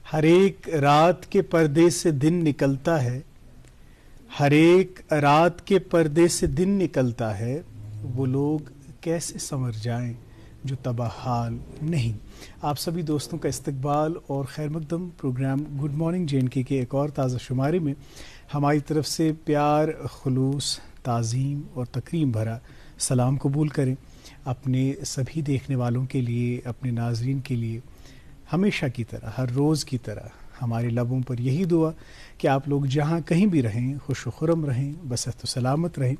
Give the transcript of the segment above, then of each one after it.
हर एक रात के पर्दे से दिन निकलता है, हर एक रात के पर्दे से दिन निकलता है, वो लोग कैसे संवर जाएं जो तबाहाल नहीं। आप सभी दोस्तों का इस्तकबाल और खैर मकदम प्रोग्राम गुड मॉर्निंग JNK के एक और ताज़ा शुमारे में हमारी तरफ से प्यार, खुलूस, ताज़ीम और तकरीम भरा सलाम कबूल करें। अपने सभी देखने वालों के लिए, अपने नाजरीन के लिए हमेशा की तरह, हर रोज़ की तरह हमारे लबों पर यही दुआ कि आप लोग जहाँ कहीं भी रहें खुश खुरम रहें, बसत सलामत रहें,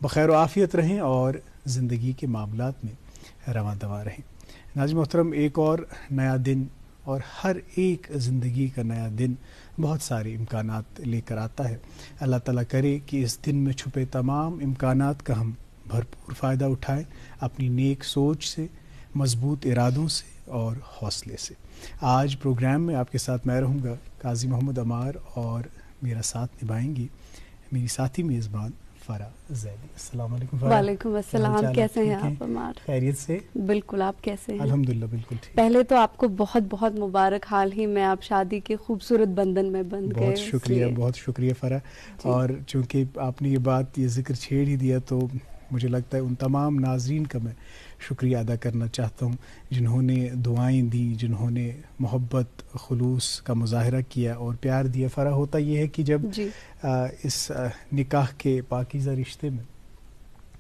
बखैर आफ़ियत रहें और ज़िंदगी के मामलात में रवां दवा रहें। नाज़रीन मोहतरम, एक और नया दिन और हर एक ज़िंदगी का नया दिन बहुत सारे इम्कानात लेकर आता है। अल्लाह ताला करे कि इस दिन में छुपे तमाम इम्कानात का हम भरपूर फ़ायदा उठाएं, अपनी नेक सोच से, मजबूत इरादों से और हौसले से। आज प्रोग्राम में आपके साथ मैं रहूँगा, काजी मोहम्मद अमार, और मेरा साथ निभाएंगी मेरी साथी मेज़बान फ़रा ज़ैदी। अस्सलाम वालेकुम फ़रा। वालेकुम अस्सलाम। कैसे हैं आप अमार? खैरियत से? बिल्कुल, आप कैसे हैं? अल्हम्दुलिल्लाह बिल्कुल ठीक। पहले तो आपको बहुत बहुत मुबारक, हाल ही में आप शादी के खूबसूरत बंधन में बंध गए। बहुत शुक्रिया, बहुत शुक्रिया फ़रा। और चूँकि आपने ये ज़िक्र छेड़ ही दिया तो मुझे लगता है उन तमाम नाजरीन का मैं शुक्रिया अदा करना चाहता हूँ जिन्होंने दुआएं दी, जिन्होंने मोहब्बत, खुलूस का मुजाहरा किया और प्यार दिया। फ़रा, होता ये है कि जब इस निकाह के पाकीज़ा रिश्ते में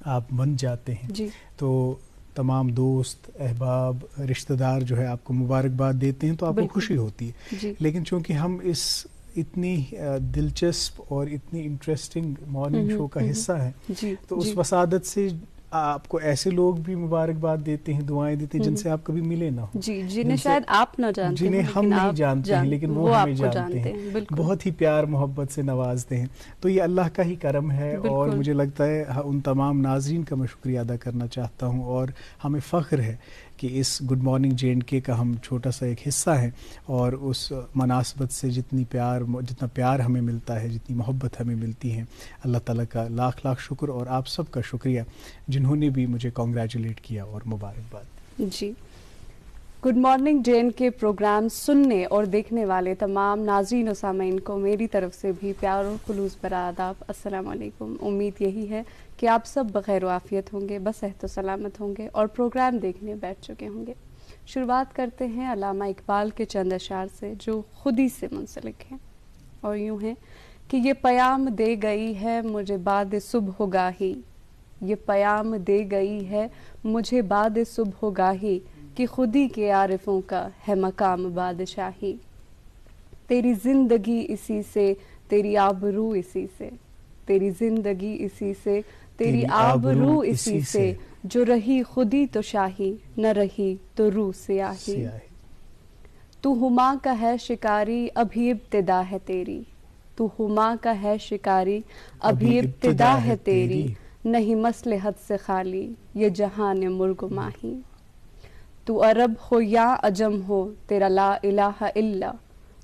आप बन जाते हैं तो तमाम दोस्त, अहबाब, रिश्तेदार जो है आपको मुबारकबाद देते हैं तो आपको खुशी होती है। लेकिन चूँकि हम इस इतनी दिलचस्प और इतनी इंटरेस्टिंग मॉर्निंग शो का हिस्सा है तो उस वसादत से आपको ऐसे लोग भी मुबारकबाद देते हैं, दुआएं देते हैं जिनसे आप कभी मिले ना हो, जिन्हें शायद आप ना जानते, जिन्हें हम नहीं जानते हैं लेकिन वो हमें जानते हैं, बहुत ही प्यार मोहब्बत से नवाजते हैं। तो ये अल्लाह का ही करम है और मुझे लगता है उन तमाम नाजरीन का मैं शुक्रिया अदा करना चाहता हूँ और हमें फ़ख्र है कि इस गुड मॉर्निंग JNK का हम छोटा सा एक हिस्सा है और उस मुनासबत से जितना प्यार हमें मिलता है, जितनी मोहब्बत हमें मिलती है, अल्लाह ताला का लाख लाख शुक्र और आप सब का शुक्रिया जिन्होंने भी मुझे कॉन्ग्रेचुलेट किया और मुबारकबाद। जी, गुड मॉर्निंग JNK प्रोग्राम सुनने और देखने वाले तमाम नाज़रीन और सामीन को मेरी तरफ से भी प्यार और खुलूस भरा आदाब, अस्सलाम वालेकुम। उम्मीद यही है कि आप सब बखैर आफियत होंगे, बसेहत सलामत होंगे और प्रोग्राम देखने बैठ चुके होंगे। शुरुआत करते हैं अल्लामा इकबाल के चंद अशार से जो खुदी से मुंसलिक हैं और यूँ हैं कि ये पैगाम दे गई है मुझे बाद सुबह गाही, ये पैगाम दे गई है मुझे बाद सुबह गाही कि खुदी के आरिफों का है मकाम बादशाही। तेरी जिंदगी इसी से, तेरी आबरू इसी से, तेरी जिंदगी इसी से, तेरी आबरू इसी से, जो रही खुदी तो शाही, न रही तो रूह सियाही। तू हुमा का है शिकारी अभी इब्तिदा है तेरी, तू हुमा का है शिकारी अभी इब्तिदा है तेरी, नहीं मसलहत से खाली ये जहान मुर्ग माही। तू अरब हो या अजम हो तेरा ला इलाहा इल्ला,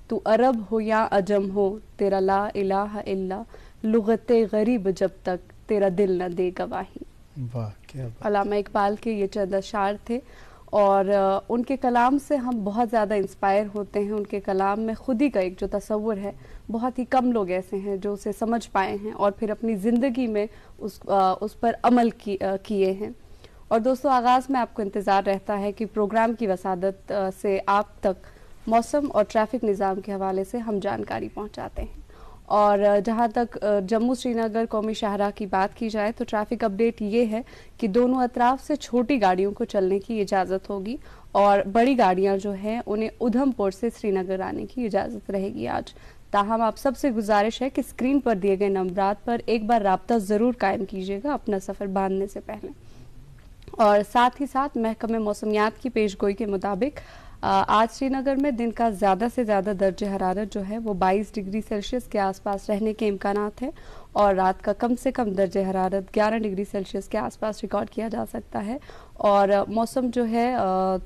तू अरब हो या अजम हो तेरा ला इलाहा इल्ला, लुगते गरीब जब तक तेरा दिल न दे गवाही। वाह, क्या बात। अल्लामा इकबाल के ये चंद अशार थे और उनके कलाम से हम बहुत ज़्यादा इंस्पायर होते हैं। उनके कलाम में खुदी का एक जो तसव्वुर है, बहुत ही कम लोग ऐसे हैं जो उसे समझ पाए हैं और फिर अपनी ज़िंदगी में उस पर अमल किए हैं। और दोस्तों, आगाज़ में आपको इंतज़ार रहता है कि प्रोग्राम की वसादत से आप तक मौसम और ट्रैफिक निज़ाम के हवाले से हम जानकारी पहुंचाते हैं। और जहां तक जम्मू श्रीनगर कौमी शाहराह की बात की जाए तो ट्रैफिक अपडेट ये है कि दोनों अतराफ से छोटी गाड़ियों को चलने की इजाज़त होगी और बड़ी गाड़ियां जो हैं उन्हें उधमपुर से श्रीनगर आने की इजाज़त रहेगी आज। ताहम आप सबसे गुजारिश है कि स्क्रीन पर दिए गए नंबरात पर एक बार राब्ता ज़रूर कायम कीजिएगा अपना सफ़र बांधने से पहले। और साथ ही साथ महकमे मौसमियात की पेशगोई के मुताबिक आज श्रीनगर में दिन का ज़्यादा से ज़्यादा दर्जे हरारत जो है वो 22 डिग्री सेल्सियस के आसपास रहने के इम्कानात हैं और रात का कम से कम दर्जे हरारत 11 डिग्री सेल्सियस के आसपास रिकॉर्ड किया जा सकता है। और मौसम जो है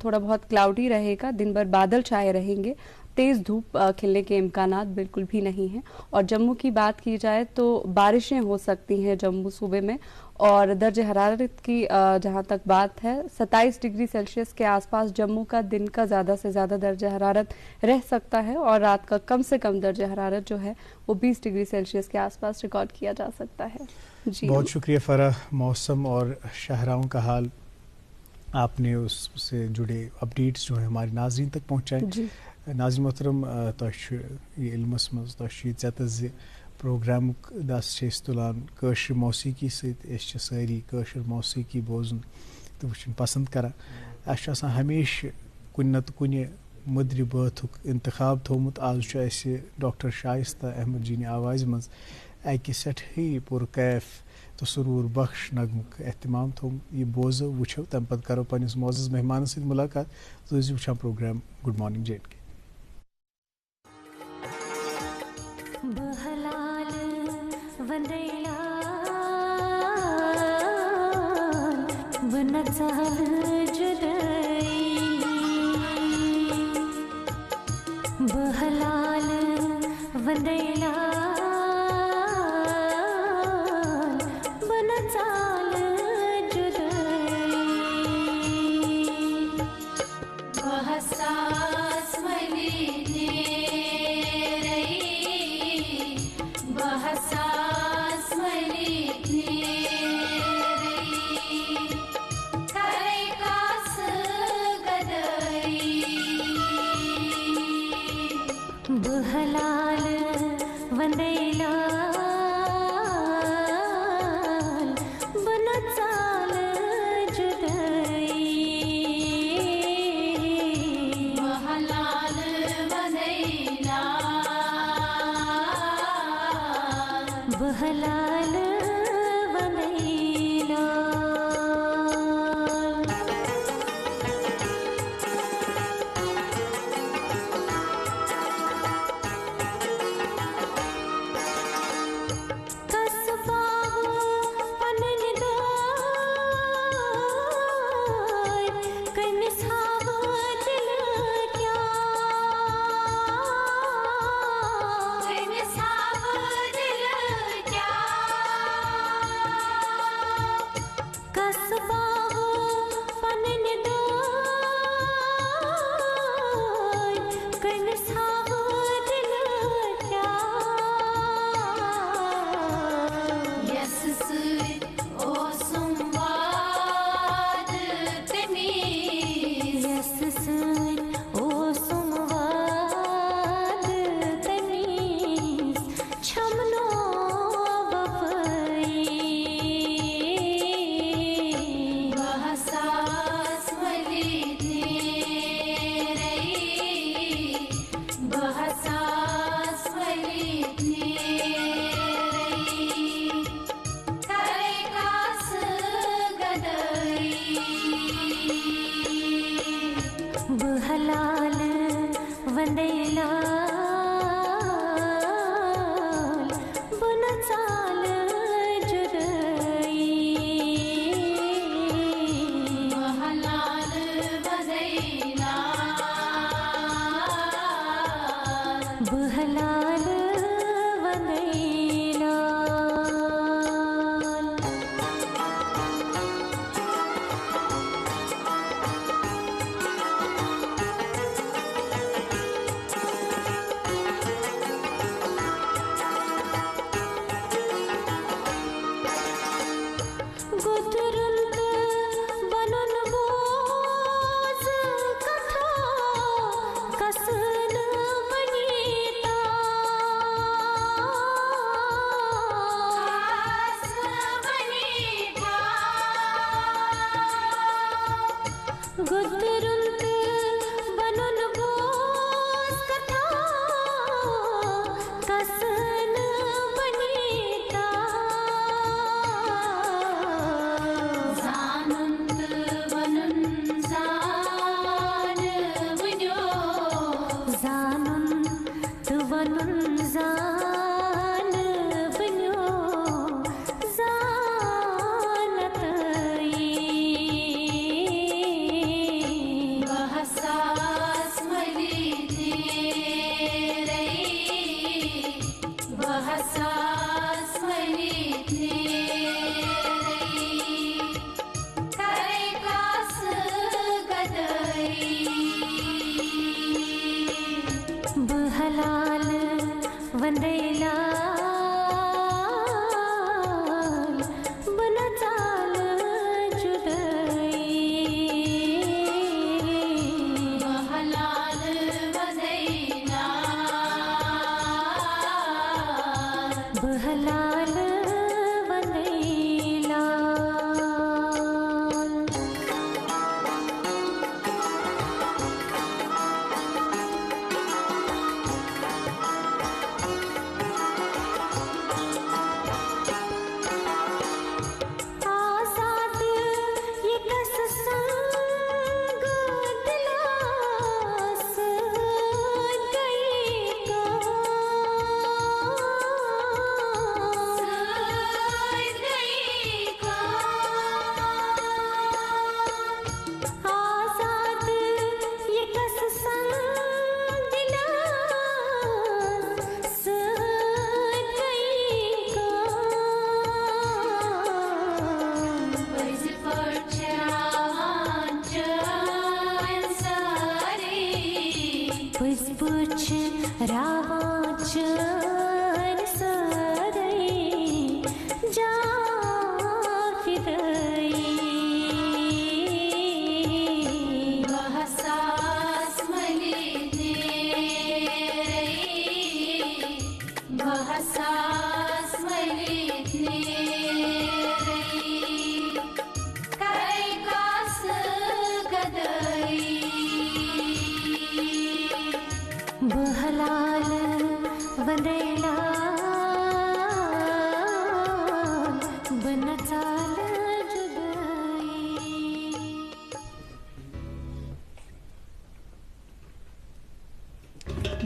थोड़ा बहुत क्लाउडी रहेगा, दिन भर बादल छाए रहेंगे, तेज़ धूप खिलने के इम्कानात बिल्कुल भी नहीं हैं। और जम्मू की बात की जाए तो बारिशें हो सकती हैं जम्मू सूबे में, और दर्ज हरारत की जहां तक बात है 27 डिग्री सेल्सियस के आसपास जम्मू का दिन का ज़्यादा से ज़्यादा दर्ज हरारत रह सकता है, और रात का कम से कम दर्ज हरारत जो है वो 20 डिग्री सेल्सियस के आसपास रिकॉर्ड किया जा सकता है। जी बहुत शुक्रिया फ़रा। मौसम और शाहराओं का हाल आपने उससे जुड़े अपडेट्स जो है हमारे नाज़रीन तक पहुँचाए। नाज़रीन मोहतरम ये इल्मस मज़ तज़ प्रोग्राम दस तुलान कशर मौसीकी सारी कशर मौसीकी बोजन तो वुचन पसंद करान। अस हमेशा कुन नत कुन मुद्र बाथुक इंतखाब थोमुत। आज डॉक्टर शाइस्ता अहमद जी आवाज़ मज अकि सठी पुरकैफ तो सुरूर बख्श नगमुक एहतमाम थोम। ये बोजो वुचो तम पत करो पनिस मोअज़्ज़ज़ मेहमान सहित मुलाकात। तो वुचान program good morning JNK।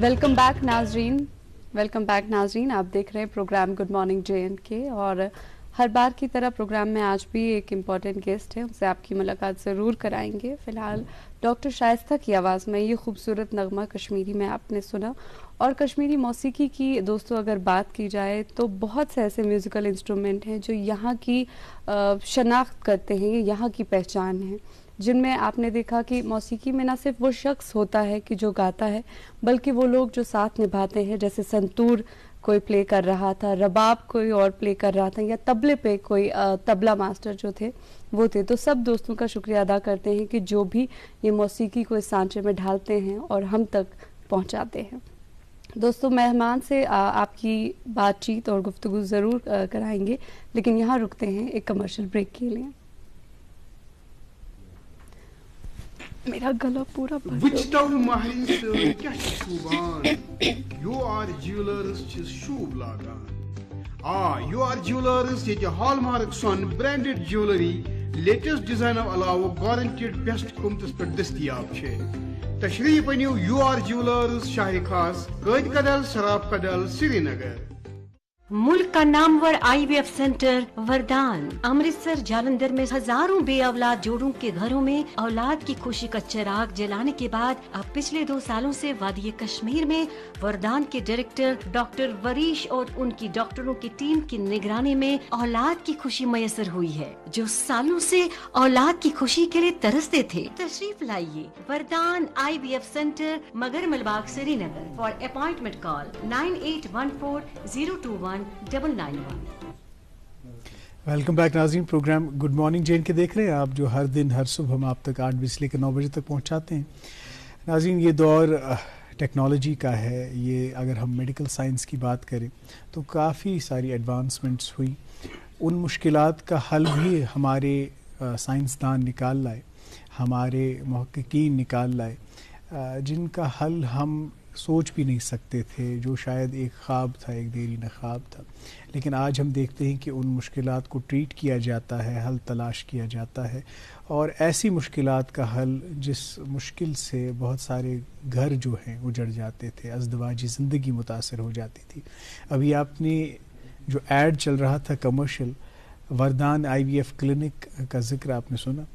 Welcome back नाजरीन, आप देख रहे हैं प्रोग्राम गुड मॉर्निंग JNK और हर बार की तरह प्रोग्राम में आज भी एक इम्पॉर्टेंट गेस्ट है, उनसे आपकी मुलाकात ज़रूर कराएंगे। फ़िलहाल डॉक्टर शाइस्ता की आवाज़ में ये खूबसूरत नगमा कश्मीरी में आपने सुना। और कश्मीरी मौसीकी की दोस्तों अगर बात की जाए तो बहुत से ऐसे म्यूज़िकल इंस्ट्रूमेंट हैं जो यहाँ की शनाख्त करते हैं, ये यहाँ की पहचान है, जिनमें आपने देखा कि मौसीकी में ना सिर्फ वो शख्स होता है कि जो गाता है, बल्कि वो लोग जो साथ निभाते हैं, जैसे संतूर कोई प्ले कर रहा था, रबाब कोई और प्ले कर रहा था, या तबले पे कोई तबला मास्टर जो थे वो थे। तो सब दोस्तों का शुक्रिया अदा करते हैं कि जो भी ये मौसीकी को इस सांचे में ढालते हैं और हम तक पहुंचाते हैं। दोस्तों, मेहमान से आपकी बातचीत और गुफ्तगू ज़रूर कराएंगे, लेकिन यहाँ रुकते हैं एक कमर्शियल ब्रेक के लिए। मेरा गला पूरा UR Jewelers शूब लागान UR Jewelers ये हॉलमार्क सन ब्रांडेड ज्वेलरी लेटेस्ट डिजाइन अलावा गारंटेड बेस्ट कीमतस पर दस्तयाब छे। तशरीफ अनियो UR Jewelers शाह खास कैद कदल सराफ कदल श्रीनगर। मुल्क का नामवर IVF सेंटर वरदान अमृतसर जालंधर में हजारों बे औलाद जोड़ों के घरों में औलाद की खुशी का चिराग जलाने के बाद अब पिछले 2 सालों से वादी कश्मीर में वरदान के डायरेक्टर डॉक्टर वरीश और उनकी डॉक्टरों की टीम की निगरानी में औलाद की खुशी मयसर हुई है। जो सालों से औलाद की खुशी के लिए तरसते थे, तशरीफ लाइए वरदान IVF centre Magar Malbagh Srinagar. For appointment call 9814021991। Welcome back नाज़रीन, प्रोग्राम गुड मॉर्निंग JNK देख रहे हैं आप, जो हर दिन हर सुबह हम आप तक 8 बजे से लेकर 9 बजे तक पहुंचाते हैं। नाज़रीन, ये दौर टेक्नोलॉजी का है। ये अगर हम मेडिकल साइंस की बात करें तो काफ़ी सारी एडवांसमेंट्स हुई। उन मुश्किलात का हल भी हमारे साइंसदान निकाल लाए, हमारे मुहक्किकीन निकाल लाए, जिनका हल हम सोच भी नहीं सकते थे, जो शायद एक ख्वाब था, एक देरीना ख्वाब था। लेकिन आज हम देखते हैं कि उन मुश्किलात को ट्रीट किया जाता है, हल तलाश किया जाता है, और ऐसी मुश्किलात का हल जिस मुश्किल से बहुत सारे घर जो हैं उजड़ जाते थे, अज़दवाजी ज़िंदगी मुतासर हो जाती थी। अभी आपने जो ऐड चल रहा था कमर्शियल, वरदान IVF क्लिनिक का जिक्र आपने सुना,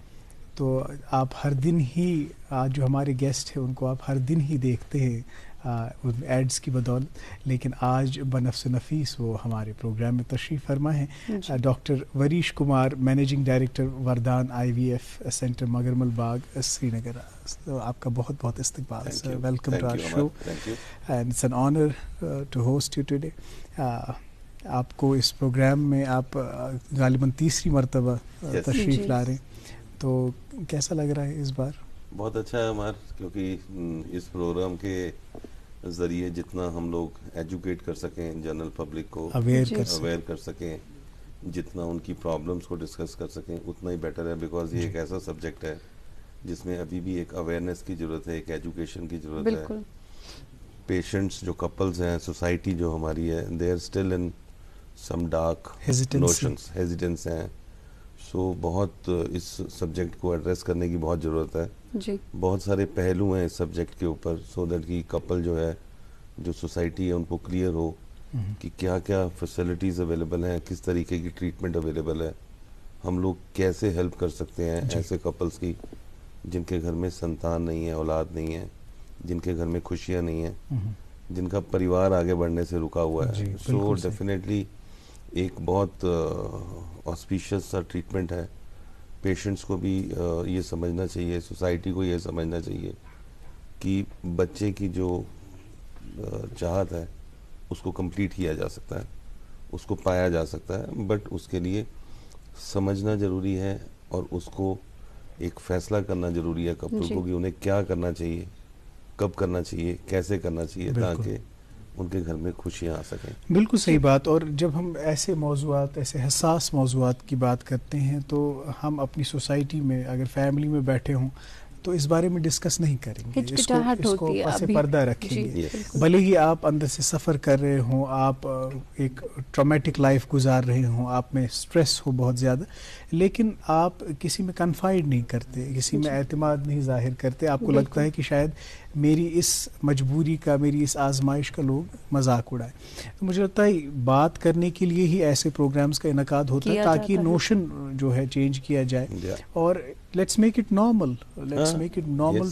तो आप हर दिन ही, आज जो हमारे गेस्ट हैं उनको आप हर दिन ही देखते हैं उन एड्स की बदौलत, लेकिन आज बनफ्स नफीस वो हमारे प्रोग्राम में तशरीफ़ फरमा है। Doctor Varish Kumar, managing director Vardaan IVF centre Magarmal Bagh, Srinagar. तो आपका बहुत बहुत इस्तकबाल sir, welcome to our show and it's an honour to host you today. आपको इस प्रोग्राम में आप गालिबन तीसरी मरतबा तशरीफ़ ला रहे हैं, तो कैसा लग रहा है इस बार? बहुत अच्छा है हमार, क्योंकि इस प्रोग्राम के ज़रिए जितना हम लोग एजुकेट कर सकें, जनरल पब्लिक को अवेयर कर सकें, जितना उनकी प्रॉब्लम्स को डिस्कस कर सकें, उतना ही बेटर है। बिकॉज ये एक ऐसा सब्जेक्ट है जिसमें अभी भी एक अवेयरनेस की ज़रूरत है, एक एजुकेशन की ज़रूरत है। पेशेंट्स जो कपल्स हैं, सोसाइटी जो हमारी है, they are still in some dark notions, hesitance हैं। सो बहुत इस सब्जेक्ट को एड्रेस करने की बहुत ज़रूरत है जी। बहुत सारे पहलू हैं इस सब्जेक्ट के ऊपर, सो दैट कि कपल जो है, जो सोसाइटी है, उनको क्लियर हो कि क्या क्या फैसिलिटीज़ अवेलेबल हैं, किस तरीके की ट्रीटमेंट अवेलेबल है, हम लोग कैसे हेल्प कर सकते हैं ऐसे कपल्स की जिनके घर में संतान नहीं है, औलाद नहीं है, जिनके घर में खुशियाँ नहीं हैं, जिनका परिवार आगे बढ़ने से रुका हुआ है। सो डेफिनेटली एक बहुत ऑस्पिशियस सा ट्रीटमेंट है। पेशेंट्स को भी ये समझना चाहिए, सोसाइटी को ये समझना चाहिए कि बच्चे की जो चाहत है उसको कंप्लीट किया जा सकता है, उसको पाया जा सकता है, बट उसके लिए समझना ज़रूरी है और उसको एक फ़ैसला करना ज़रूरी है कपल को कि उन्हें क्या करना चाहिए, कब करना चाहिए, कैसे करना चाहिए, ताकि उनके घर में खुशियाँ आ सकें। बिल्कुल सही बात। और जब हम ऐसे मौज़ूआत, ऐसे हसास मौज़ूआत की बात करते हैं, तो हम अपनी सोसाइटी में अगर फैमिली में बैठे हों तो इस बारे में डिस्कस नहीं करेंगे, इसको पसे पर्दा रखेंगे। भले ही आप अंदर से सफ़र कर रहे हों, आप एक ट्रॉमेटिक लाइफ गुजार रहे हों, आप में स्ट्रेस हो बहुत ज़्यादा, लेकिन आप किसी में कन्फाइड नहीं करते, किसी में एतमाद नहीं जाहिर करते। आपको लगता है कि शायद मेरी इस मजबूरी का, मेरी इस आजमाइश का लोग मजाक उड़ाए। तो मुझे लगता है बात करने के लिए ही ऐसे प्रोग्राम्स का इनकाद होता है, ताकि नोशन जो है चेंज किया जाए। और let's make it normal,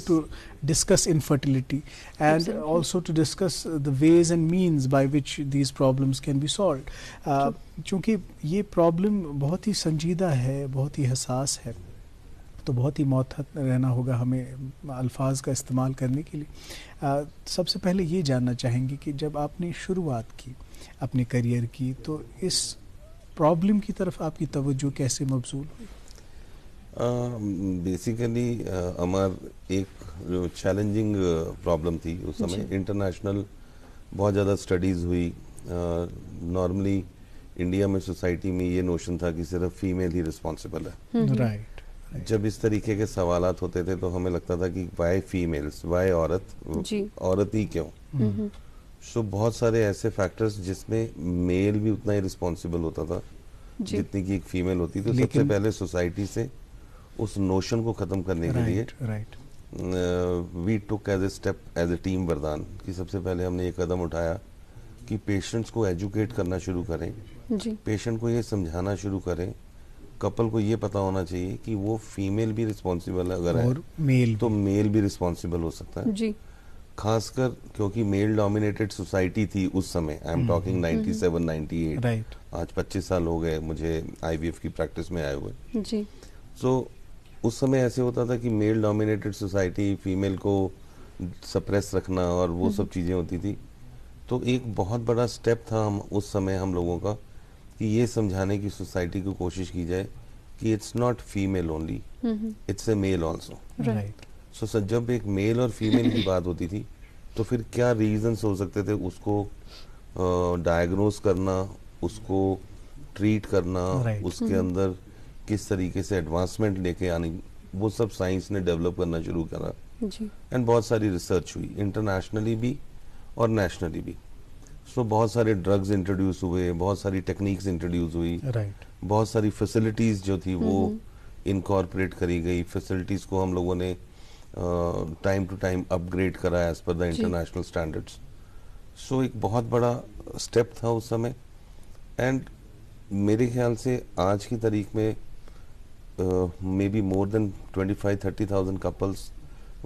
to discuss infertility and also to discuss the ways and means by which these problems can be solved. चूँकि ये प्रॉब्लम बहुत ही संजीदा है, बहुत ही हसास है, तो बहुत ही मौथत रहना होगा हमें अल्फाज का इस्तेमाल करने के लिए। सबसे पहले ये जानना चाहेंगे कि जब आपने शुरुआत की अपने करियर की, तो इस प्रॉब्लम की तरफ आपकी तवज्जो कैसे मबसूल हुई? बेसिकली हमार एक जो चैलेंजिंग प्रॉब्लम थी उस समय, इंटरनेशनल बहुत ज़्यादा स्टडीज़ हुई। नॉर्मली इंडिया में सोसाइटी में ये नोशन था कि सिर्फ फीमेल ही रिस्पॉन्सिबल है। राइट। जब इस तरीके के सवालात होते थे तो हमें लगता था कि वाई फीमेल्स, वाई औरत ही क्यों? सो बहुत सारे ऐसे फैक्टर्स जिसमें मेल भी उतना ही रिस्पॉन्सिबल होता था जितनी की एक फीमेल होती। तो सबसे पहले सोसाइटी से उस नोशन को ख़त्म करने के लिए we took as a step as a team Vardaan कि सबसे पहले हमने ये कदम उठाया कि पेशेंट्स को एजुकेट करना शुरू करें, पेशेंट को ये समझाना शुरू करें, कपल को ये पता होना चाहिए कि वो फीमेल भी रिस्पॉन्सिबल है, अगर है मेल तो मेल भी रिस्पॉन्सिबल हो सकता है जी। खासकर क्योंकि मेल डोमिनेटेड सोसाइटी थी उस समय। I am talking 97-98। राइट। आज 25 साल हो गए मुझे IVF की प्रैक्टिस में आए हुए जी। सो उस समय ऐसे होता था कि मेल डोमिनेटेड सोसाइटी, फीमेल को सप्रेस रखना और वो सब चीज़ें होती थी। तो एक बहुत बड़ा स्टेप था उस समय हम लोगों का कि ये समझाने की सोसाइटी को कोशिश की जाए कि it's not female only, it's a male also. Right. So जब एक मेल और फीमेल की बात होती थी तो फिर क्या रीजंस हो सकते थे उसको डायग्नोज करना, उसको ट्रीट करना, उसके अंदर किस तरीके से एडवांसमेंट लेके आनी, वो सब साइंस ने डेवलप करना शुरू करा एंड बहुत सारी रिसर्च हुई इंटरनेशनली भी और नेशनली भी। सो बहुत सारे ड्रग्स इंट्रोड्यूस हुए, बहुत सारी टेक्निक्स इंट्रोड्यूस हुई, बहुत सारी फैसिलिटीज जो थी वो इनकॉर्पोरेट करी गई। फैसिलिटीज को हम लोगों ने टाइम टू टाइम अपग्रेड करा as per the international standards. So एक बहुत बड़ा स्टेप था उस समय एंड मेरे ख्याल से आज की तारीख में may be more than 25-30,000 couples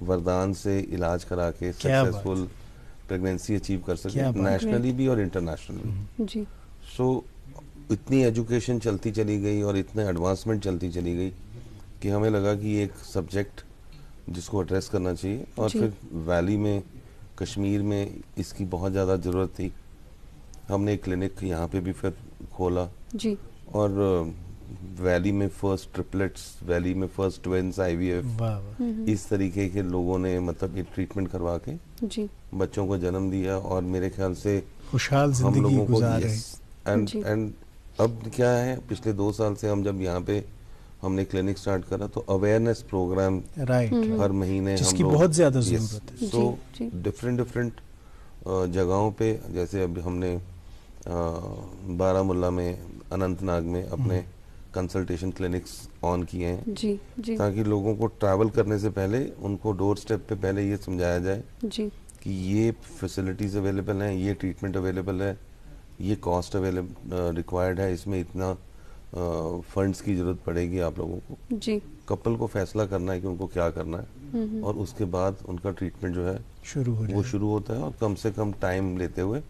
वरदान से इलाज करा के सक्सेसफुल प्रेगनेंसी अचीव कर सके, क्या बात है। नेशनली भी और इंटरनेशनली भी। जी सो इतनी एजुकेशन चलती चली गई और इतने एडवांसमेंट चलती चली गई कि हमें लगा कि एक सब्जेक्ट जिसको एड्रेस करना चाहिए, और जी। फिर वैली में, कश्मीर में इसकी बहुत ज़्यादा ज़रूरत थी। हमने एक क्लिनिक यहाँ पे भी फिर खोला, जी और वैली में फर्स्ट ट्रिपलेट्स, वैली में फर्स्ट ट्विंस, IVF, वाह वाह। इस तरीके के लोगों ने मतलब ये ट्रीटमेंट करवा के जी बच्चों को जन्म दिया। और मेरे ख्याल से खुशहाल हम जिंदगी लोगों को गुजार रहे हैं। जी। एंड अब क्या है, पिछले 2 साल से हम जब यहाँ पे हमने क्लिनिक स्टार्ट करा तो अवेयरनेस प्रोग्राम राइट हर महीने जिसकी हम लोग, बहुत ज्यादा जरूरत है। सो जी, जी। डिफरेंट जगहों पे, जैसे अभी हमने बारामुल्ला में, अनंतनाग में अपने कंसल्टेशन क्लिनिक्स ऑन किए हैं, जी जी ताकि लोगों को ट्रैवल करने से पहले उनको डोर स्टेप पे पहले ये समझाया जाए जी कि ये फैसिलिटीज़ अवेलेबल हैं, ये ट्रीटमेंट अवेलेबल है, ये कॉस्ट अवेलेबल रिक्वायर्ड है, इसमें इतना फंड्स की ज़रूरत पड़ेगी आप लोगों को। जी कपल को फैसला करना है कि उनको क्या करना है, और उसके बाद उनका ट्रीटमेंट जो है शुरू हो वो जाए। शुरू होता है। और कम से कम टाइम लेते हुए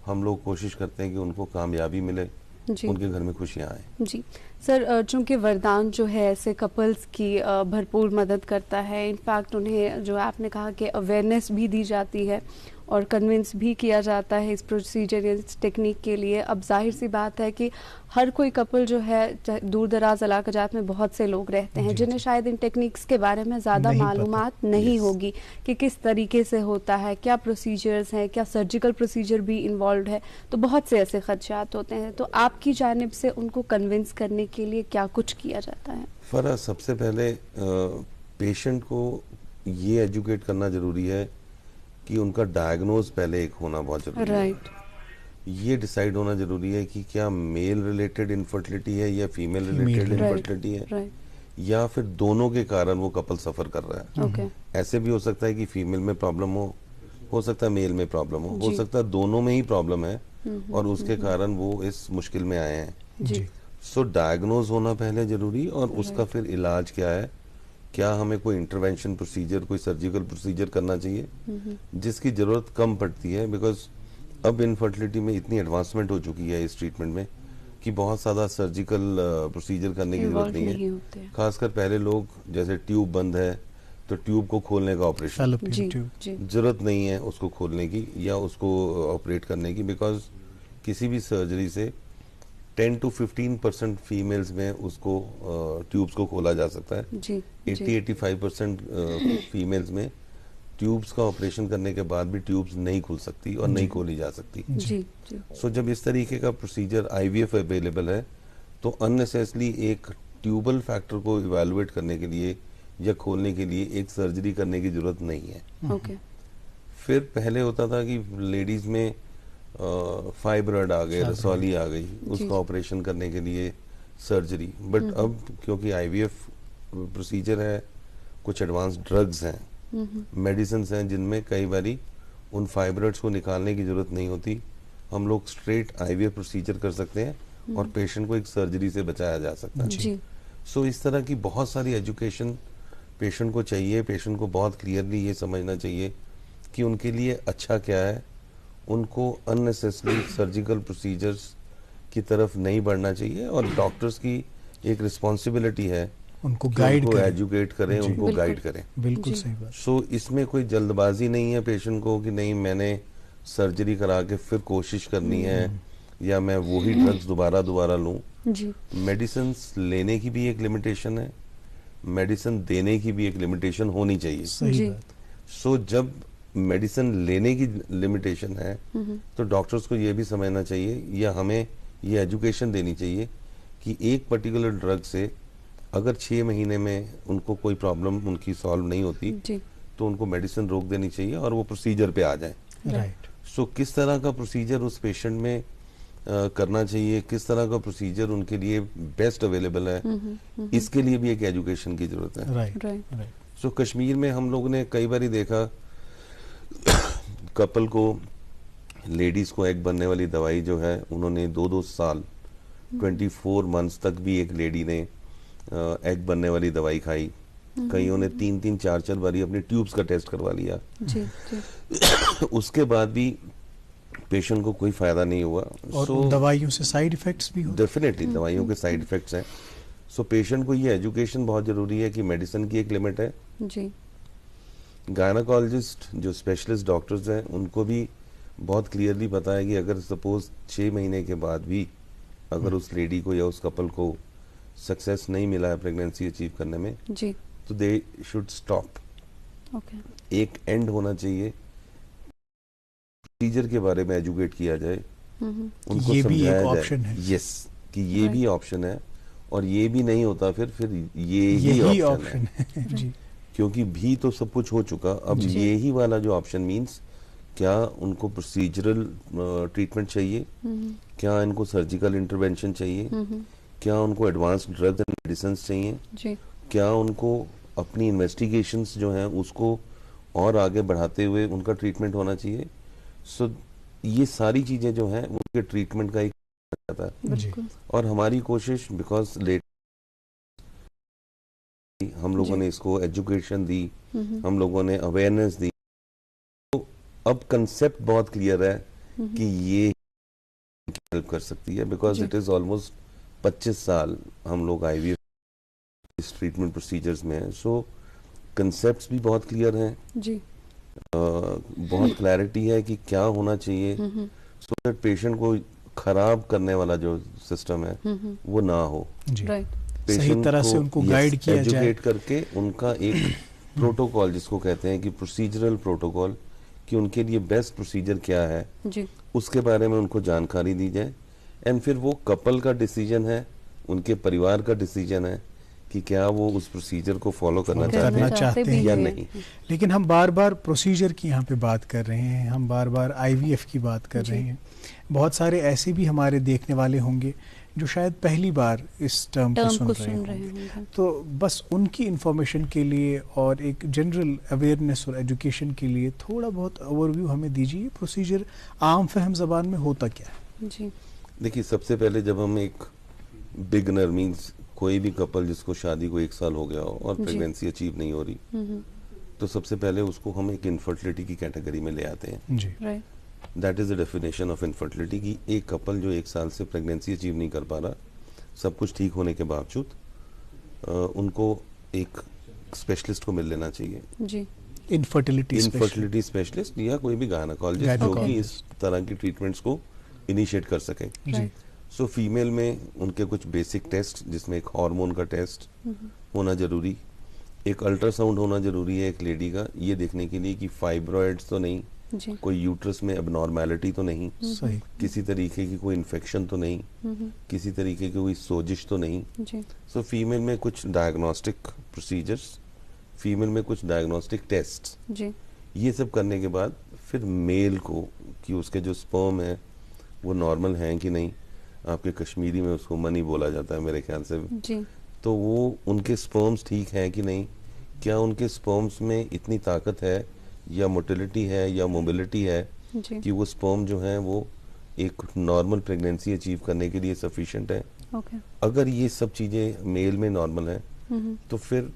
हम लोग कोशिश करते हैं कि उनको कामयाबी मिले, जी उनके घर में खुशियाँ आए। जी सर, चूंकि वरदान जो है ऐसे कपल्स की भरपूर मदद करता है, इनफैक्ट उन्हें जो आपने कहा कि अवेयरनेस भी दी जाती है और कन्विंस भी किया जाता है इस प्रोसीजर, इस टेक्निक के लिए। अब जाहिर सी बात है कि हर कोई कपल जो है दूर दराज इलाक़ात में बहुत से लोग रहते हैं जी, जिन्हें जी। शायद इन टेक्निक्स के बारे में ज़्यादा नहीं पता। मालूमात नहीं Yes. होगी कि किस तरीके से होता है, क्या प्रोसीजर्स हैं, क्या सर्जिकल प्रोसीजर भी इन्वॉल्व है, तो बहुत से ऐसे खदशात होते हैं। तो आपकी जानिब से उनको कन्विंस करने के लिए क्या कुछ किया जाता है? फरा, सबसे पहले पेशेंट को ये एजुकेट करना ज़रूरी है कि उनका डायग्नोज पहले एक होना बहुत ज़रूरी है। राइट ये डिसाइड होना ज़रूरी है कि क्या मेल रिलेटेड इनफर्टिलिटी है या फीमेल रिलेटेड Female इनफर्टिलिटी है, राइट या फिर दोनों के कारण वो कपल सफ़र कर रहा है। ओके ऐसे भी हो सकता है कि फीमेल में प्रॉब्लम हो सकता है मेल में प्रॉब्लम हो जी। सकता है दोनों में ही प्रॉब्लम है और उसके कारण वो इस मुश्किल में आए हैं। जी सो डायग्नोज होना पहले जरूरी, और उसका फिर इलाज क्या है, क्या हमें कोई इंटरवेंशन प्रोसीजर, कोई सर्जिकल प्रोसीजर करना चाहिए जिसकी ज़रूरत कम पड़ती है। बिकॉज अब इनफर्टिलिटी में इतनी एडवांसमेंट हो चुकी है इस ट्रीटमेंट में कि बहुत ज़्यादा सर्जिकल प्रोसीजर करने की ज़रूरत इन्वॉल्व नहीं नहीं है। होते हैं। खासकर पहले लोग, जैसे ट्यूब बंद है तो ट्यूब को खोलने का ऑपरेशन, जी फैलोपियन ट्यूब। जी ज़रूरत नहीं है उसको खोलने की या उसको ऑपरेट करने की, बिकॉज किसी भी सर्जरी से 10 to 15% फीमेल्स में उसको ट्यूब्स को खोला जा सकता है। जी 80-85% फीमेल्स में ट्यूब्स का ऑपरेशन करने के बाद भी ट्यूब्स नहीं खुल सकती और नहीं खोली जा सकती। जी जी सो जब इस तरीके का प्रोसीजर IVF अवेलेबल है तो अननेसेसरली एक ट्यूबल फैक्टर को इवेलुएट करने के लिए या खोलने के लिए एक सर्जरी करने की जरूरत नहीं है। ओके फिर पहले होता था कि लेडीज में फाइब्रॉइड आ गए, रसौली आ गई, उसका ऑपरेशन करने के लिए सर्जरी। बट अब क्योंकि IVF प्रोसीजर है, कुछ एडवांस ड्रग्स हैं, मेडिसिन हैं जिनमें कई बारी उन फाइब्रॉइड्स को निकालने की जरूरत नहीं होती, हम लोग स्ट्रेट IVF प्रोसीजर कर सकते हैं और पेशेंट को एक सर्जरी से बचाया जा सकता है। जी सो इस तरह की बहुत सारी एजुकेशन पेशेंट को चाहिए। पेशेंट को बहुत क्लियरली ये समझना चाहिए कि उनके लिए अच्छा क्या है, उनको अननेसेसरी सर्जिकल प्रोसीजर्स की तरफ नहीं बढ़ना चाहिए, और डॉक्टर्स की एक रिस्पॉन्सिबिलिटी है उनको कि गाइड उनको करें। एजुकेट करें, जी। उनको बिल्कुल। गाइड करें। बिल्कुल जी। सही बात। सो इसमें कोई जल्दबाजी नहीं है पेशेंट को कि नहीं मैंने सर्जरी करा के फिर कोशिश करनी है या मैं वही ड्रग्स दोबारा लूं। जी मेडिसिन लेने की भी एक लिमिटेशन है, मेडिसिन देने की भी एक लिमिटेशन होनी चाहिए। सही जी। बात। सो जब मेडिसिन लेने की लिमिटेशन है तो डॉक्टर्स को ये भी समझना चाहिए या हमें ये एजुकेशन देनी चाहिए कि एक पर्टिकुलर ड्रग से अगर 6 महीने में उनको कोई प्रॉब्लम उनकी सॉल्व नहीं होती जी तो उनको मेडिसिन रोक देनी चाहिए और वो प्रोसीजर पे आ जाए। राइट। सो किस तरह का प्रोसीजर उस पेशेंट में करना चाहिए, किस तरह का प्रोसीजर उनके लिए बेस्ट अवेलेबल है, इसके लिए भी एक एजुकेशन की जरूरत है। Right. Right right. So Kashmir में हम लोगों ने कई बार देखा कपल को, लेडीज को एग बनने वाली दवाई जो है उन्होंने 2-2 साल 24 मंथ्स तक भी एक लेडी ने एग बनने वाली दवाई खाई, कईयों ने 3-3 4-4 बारी अपनी ट्यूब्स का टेस्ट करवा लिया। जी जी उसके बाद भी पेशेंट को कोई फायदा नहीं हुआ। और उन दवाइयों से साइड इफेक्ट्स भी होते डेफिनेटली दवाइयों के साइड इफेक्ट्स हैं। सो पेशेंट को ये एजुकेशन बहुत जरूरी है कि मेडिसिन की एक लिमिट है। जी गायनाकोलॉजिस्ट जो स्पेशलिस्ट डॉक्टर्स हैं उनको भी बहुत क्लियरली पता है कि अगर सपोज 6 महीने के बाद भी अगर उस लेडी को या उस कपल को सक्सेस नहीं मिला है प्रेगनेंसी अचीव करने में, जी तो दे शुड स्टॉप। ओके एक एंड होना चाहिए। प्रोसीजर के बारे में एजुकेट किया जाए, उनको ये भी समझाया एक जाए ऑप्शन है। यस कि ये भी ऑप्शन है, और ये भी नहीं होता फिर ये यही ही ऑप्शन है। जी क्योंकि भी तो सब कुछ हो चुका, अब जी। ये ही वाला जो ऑप्शन मींस क्या उनको प्रोसीजरल ट्रीटमेंट चाहिए, क्या इनको सर्जिकल इंटरवेंशन चाहिए, क्या उनको एडवांस ड्रग्स एंड मेडिसिन चाहिए, जी क्या उनको अपनी इन्वेस्टिगेशंस जो हैं उसको और आगे बढ़ाते हुए उनका ट्रीटमेंट होना चाहिए। सो ये सारी चीजें जो हैं उनके ट्रीटमेंट का एक जाता है। बिल्कुल और हमारी कोशिश बिकॉज लेट हम लोगों जी। ने इसको एजुकेशन दी, हम लोगों ने अवेयरनेस दी, तो अब कंसेप्ट बहुत क्लियर है कि ये हेल्प कर सकती है। बिकॉज जी। इट इज ऑलमोस्ट 25 साल हम लोग आईवीएफ इस ट्रीटमेंट प्रोसीजर्स में हैं। सो कंसेप्ट्स भी बहुत क्लियर हैं, जी बहुत क्लैरिटी है कि क्या होना चाहिए, सो दैट पेशेंट को खराब करने वाला जो सिस्टम है वो ना हो। जी राइट सही पेशेंट तरह से उनको गाइड किया जाए। एजुकेट करके उनका एक प्रोटोकॉल जिसको कहते हैं कि प्रोसीजरल प्रोटोकॉल, कि उनके लिए बेस्ट प्रोसीजर क्या है जी उसके बारे में उनको जानकारी दी जाए। एंड फिर वो कपल का डिसीजन है, उनके परिवार का डिसीजन है कि क्या वो उस प्रोसीजर को फॉलो करना करना चाहते चाहते हैं भी या हैं। नहीं। लेकिन हम बार बार प्रोसीजर की यहाँ पे बात कर रहे हैं, हम बार बार आईवीएफ की बात कर जी। रहे हैं। बहुत सारे ऐसे भी हमारे देखने वाले होंगे जो शायद पहली बार इस टर्म को सुन रहे होंगे। तो बस उनकी इंफॉर्मेशन के लिए और एक जनरल अवेयरनेस और एजुकेशन के लिए थोड़ा बहुत ओवरव्यू हमें दीजिए। प्रोसीजर आम फहम जबान में होता क्या है? जी देखिए, सबसे पहले जब हम एक बिगनर मींस कोई भी कपल जिसको शादी को 1 साल हो गया हो और जी। प्रेगनेंसी अचीव नहीं हो रही, तो सबसे पहले उसको हम एक इनफर्टिलिटी की कैटेगरी में ले आते हैं। जी right that is the definition of infertility की एक कपल जो 1 साल से प्रेगनेंसी अचीव नहीं कर पा रहा, सब कुछ ठीक होने के बावजूद उनको एक स्पेशलिस्ट को मिल लेना चाहिए। जी इनफर्टिलिटी स्पेशलिस्ट या कोई भी गायनेकोलॉजिस्ट जो कि Gynecologist। इस तरह की ट्रीटमेंट्स को इनिशिएट कर सके। जी सो फीमेल में उनके कुछ बेसिक टेस्ट जिसमें एक हार्मोन का टेस्ट होना जरूरी, एक अल्ट्रासाउंड होना जरूरी है एक लेडी का, ये देखने के लिए कि फाइब्रॉइड्स तो नहीं, जी कोई यूट्रस में एबनॉर्मेलिटी तो नहीं, सही किसी तरीके की कोई इन्फेक्शन तो नहीं, किसी तरीके की कोई सोजिश तो नहीं। जी सो फीमेल में कुछ डायग्नोस्टिक प्रोसीजर्स, फीमेल में कुछ डायग्नोस्टिक टेस्ट, जी ये सब करने के बाद फिर मेल को कि उसके जो स्पर्म है वो नॉर्मल हैं कि नहीं, आपके कश्मीरी में उसको मनी बोला जाता है मेरे ख्याल से, जी तो वो उनके स्पर्म्स ठीक हैं कि नहीं, क्या उनके स्पर्म्स में इतनी ताकत है या मोटिलिटी है या मोबिलिटी है जी कि वो स्पर्म जो है वो एक नॉर्मल प्रेगनेंसी अचीव करने के लिए सफिशिएंट है। ओके अगर ये सब चीजें मेल में नॉर्मल है तो फिर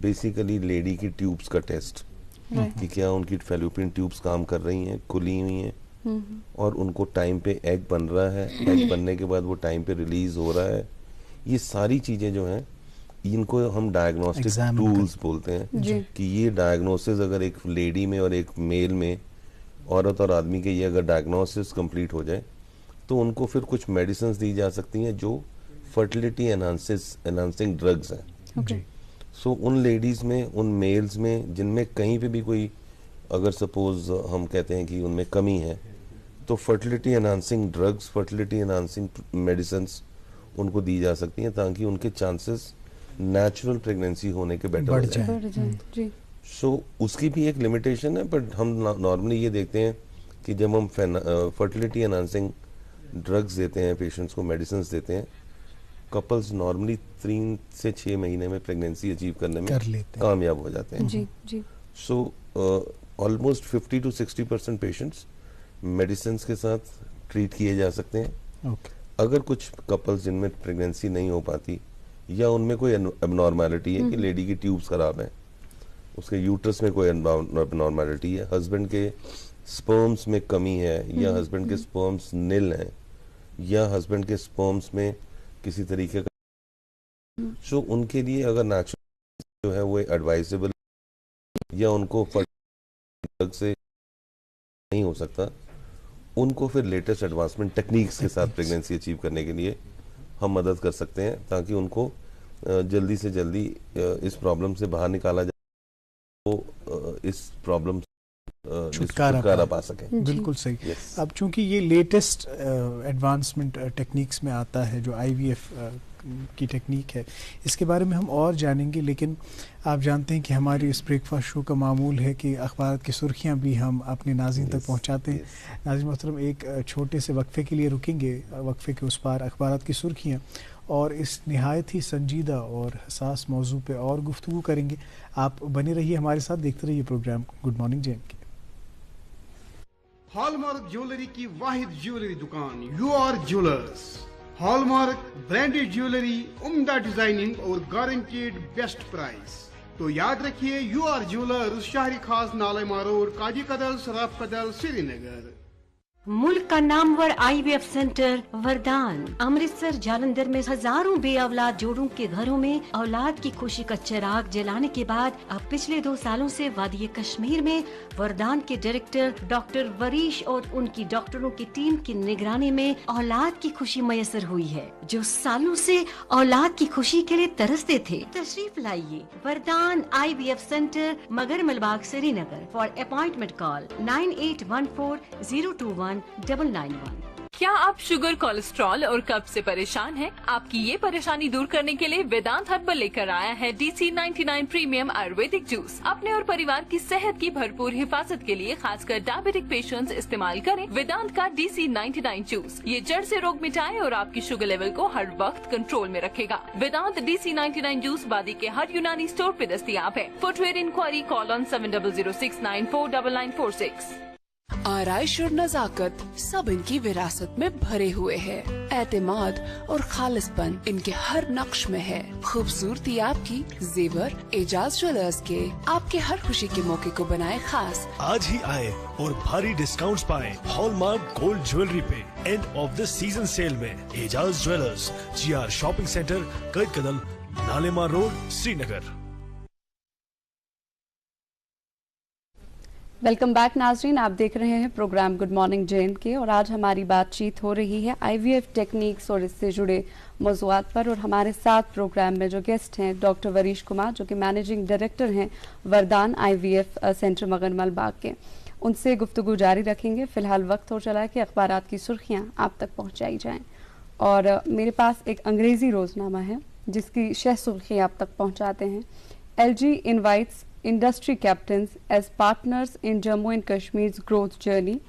बेसिकली लेडी की ट्यूब्स का टेस्ट राइट कि क्या उनकी फैलोपियन ट्यूब्स काम कर रही हैं, खुली हुई हैं, और उनको टाइम पे एग बन रहा है, एग बनने के बाद वो टाइम पे रिलीज हो रहा है, ये सारी चीजें जो हैं इनको हम डायग्नोस्टिक Examine टूल्स बोलते हैं। जी कि ये डायग्नोसिस अगर एक लेडी में और एक मेल में, औरत और आदमी के, ये अगर डायग्नोसिस कंप्लीट हो जाए तो उनको फिर कुछ मेडिसिन दी जा सकती हैं जो फर्टिलिटी एनहांसिंग ड्रग्स हैं। ओके सो उन लेडीज में, उन मेल्स में जिनमें कहीं पे भी कोई अगर सपोज हम कहते हैं कि उनमें कमी है, तो fertility enhancing drugs, fertility enhancing medicines उनको दी जा सकती हैं ताकि उनके चांसेस नेचुरल प्रेगनेंसी होने के बेटर हो बढ़ जाए। जाए। बढ़ जाए जी सो उसकी भी एक लिमिटेशन है, बट हम नॉर्मली ये देखते हैं कि जब हम फर्टिलिटी एनहांसिंग ड्रग्स देते हैं पेशेंट्स को, मेडिसिन देते हैं, कपल्स नॉर्मली 3 से 6 महीने में प्रेगनेंसी अचीव करने में कर लेते हैं। कामयाब हो जाते हैं। जी जी so almost 50 to 60% patients medicine के साथ ट्रीट किए जा सकते हैं। ओके अगर कुछ कपल्स जिनमें प्रेगनेंसी नहीं हो पाती या उनमें कोई एबनॉर्मैलिटी है कि लेडी की ट्यूब्स खराब हैं, उसके यूट्रस में कोई एबनॉर्मैलिटी है, हस्बैंड के स्पर्म्स में कमी है, या हस्बैंड के स्पर्म्स नील हैं, या हस्बैंड के स्पर्म्स में किसी तरीके का, सो उनके लिए अगर नेचुरल जो है वो एडवाइजेबल, या उनको ड्रग से नहीं हो सकता, उनको फिर लेटेस्ट एडवांसमेंट टेक्निक्स के साथ प्रेगनेंसी अचीव करने के लिए हम मदद कर सकते हैं, ताकि उनको जल्दी से जल्दी इस प्रॉब्लम से बाहर निकाला जाए, तो इस प्रॉब्लम छुटकारा पा सकें। बिल्कुल सही। अब चूंकि ये लेटेस्ट एडवांसमेंट टेक्निक्स में आता है, जो आईवीएफ की टेक्निक है, इसके बारे में हम और जानेंगे, लेकिन आप जानते हैं कि हमारी इस ब्रेकफास्ट शो का मामूल है कि अखबार की सुर्खियां भी हम अपने नाज़रीन तक पहुंचाते हैं। नाज़रीन मोहतरम, एक छोटे से वक्फे के लिए रुकेंगे, वक्फे के उस पार अखबार की सुर्खियां, और इस निहायत ही संजीदा और हसास मौजू पे और गुफ्तगू करेंगे। आप बने रहिए हमारे साथ, देखते रहिए program good morning JNK. Hallmark jewellery की वाहिद ज्वेलरी दुकान UR jewellers. Hallmark branded jewellery, उम्दा डिजाइनिंग और गारंटेड बेस्ट प्राइस। तो याद रखिए, UR jewellers, Shahri Khas, Nalema road, Kazi Kadal, Saraf Kadal, Srinagar. मुल्क का नामवर IVF सेंटर वरदान अमृतसर जालंधर में हजारों बे औलाद जोड़ों के घरों में औलाद की खुशी का चिराग जलाने के बाद अब पिछले 2 सालों से वादी कश्मीर में वरदान के डायरेक्टर डॉक्टर वरीश और उनकी डॉक्टरों की टीम की निगरानी में औलाद की खुशी मयसर हुई है। जो सालों से औलाद की खुशी के लिए तरसते थे, तशरीफ लाइए वरदान IVF centre, Magar Malbagh, Srinagar. For appointment call 9814021991। क्या आप शुगर, कोलेस्ट्रॉल और कब्ज से परेशान हैं? आपकी ये परेशानी दूर करने के लिए वेदांत हर्बल लेकर आया है DC-99 प्रीमियम आयुर्वेदिक जूस। अपने और परिवार की सेहत की भरपूर हिफाजत के लिए खासकर डायबिटिक पेशेंट्स इस्तेमाल करें वेदांत का DC-99 जूस। ये जड़ से रोग मिटाए और आपकी शुगर लेवल को हर वक्त कंट्रोल में रखेगा। वेदांत DC-99 जूस बादी के हर यूनानी स्टोर पे दस्तयाब है। For trade inquiry call on 7006949946। आराइश और नजाकत सब इनकी विरासत में भरे हुए हैं। एतमाद और खालिसपन इनके हर नक्श में है। खूबसूरती आपकी जेवर एजाज ज्वेलर्स के आपके हर खुशी के मौके को बनाए खास। आज ही आए और भारी डिस्काउंट्स पाएं हॉलमार्क गोल्ड ज्वेलरी पे end of the season sale में। Ejaz jewellers, GR shopping centre, Kaid Kadal, Nalema road, Srinagar. Welcome back नाजरीन, आप देख रहे हैं प्रोग्राम गुड मॉर्निंग जे.एन.के और आज हमारी बातचीत हो रही है IVF टेक्निक्स और इससे जुड़े मौज़ूआत पर। और हमारे साथ प्रोग्राम में जो गेस्ट हैं डॉक्टर वरीश कुमार, जो कि मैनेजिंग डायरेक्टर हैं वरदान IVF सेंटर मगर मलबाग के। उनसे गुफ्तगू जारी रखेंगे। फिलहाल वक्त हो चला है कि अखबारात की सुर्खियाँ आप तक पहुँचाई जाएँ, और मेरे पास एक अंग्रेज़ी रोज़नामा है जिसकी शह सुर्खी आप तक पहुँचाते हैं। LG invites industry captains as partners in Jammu and Kashmir's growth journey,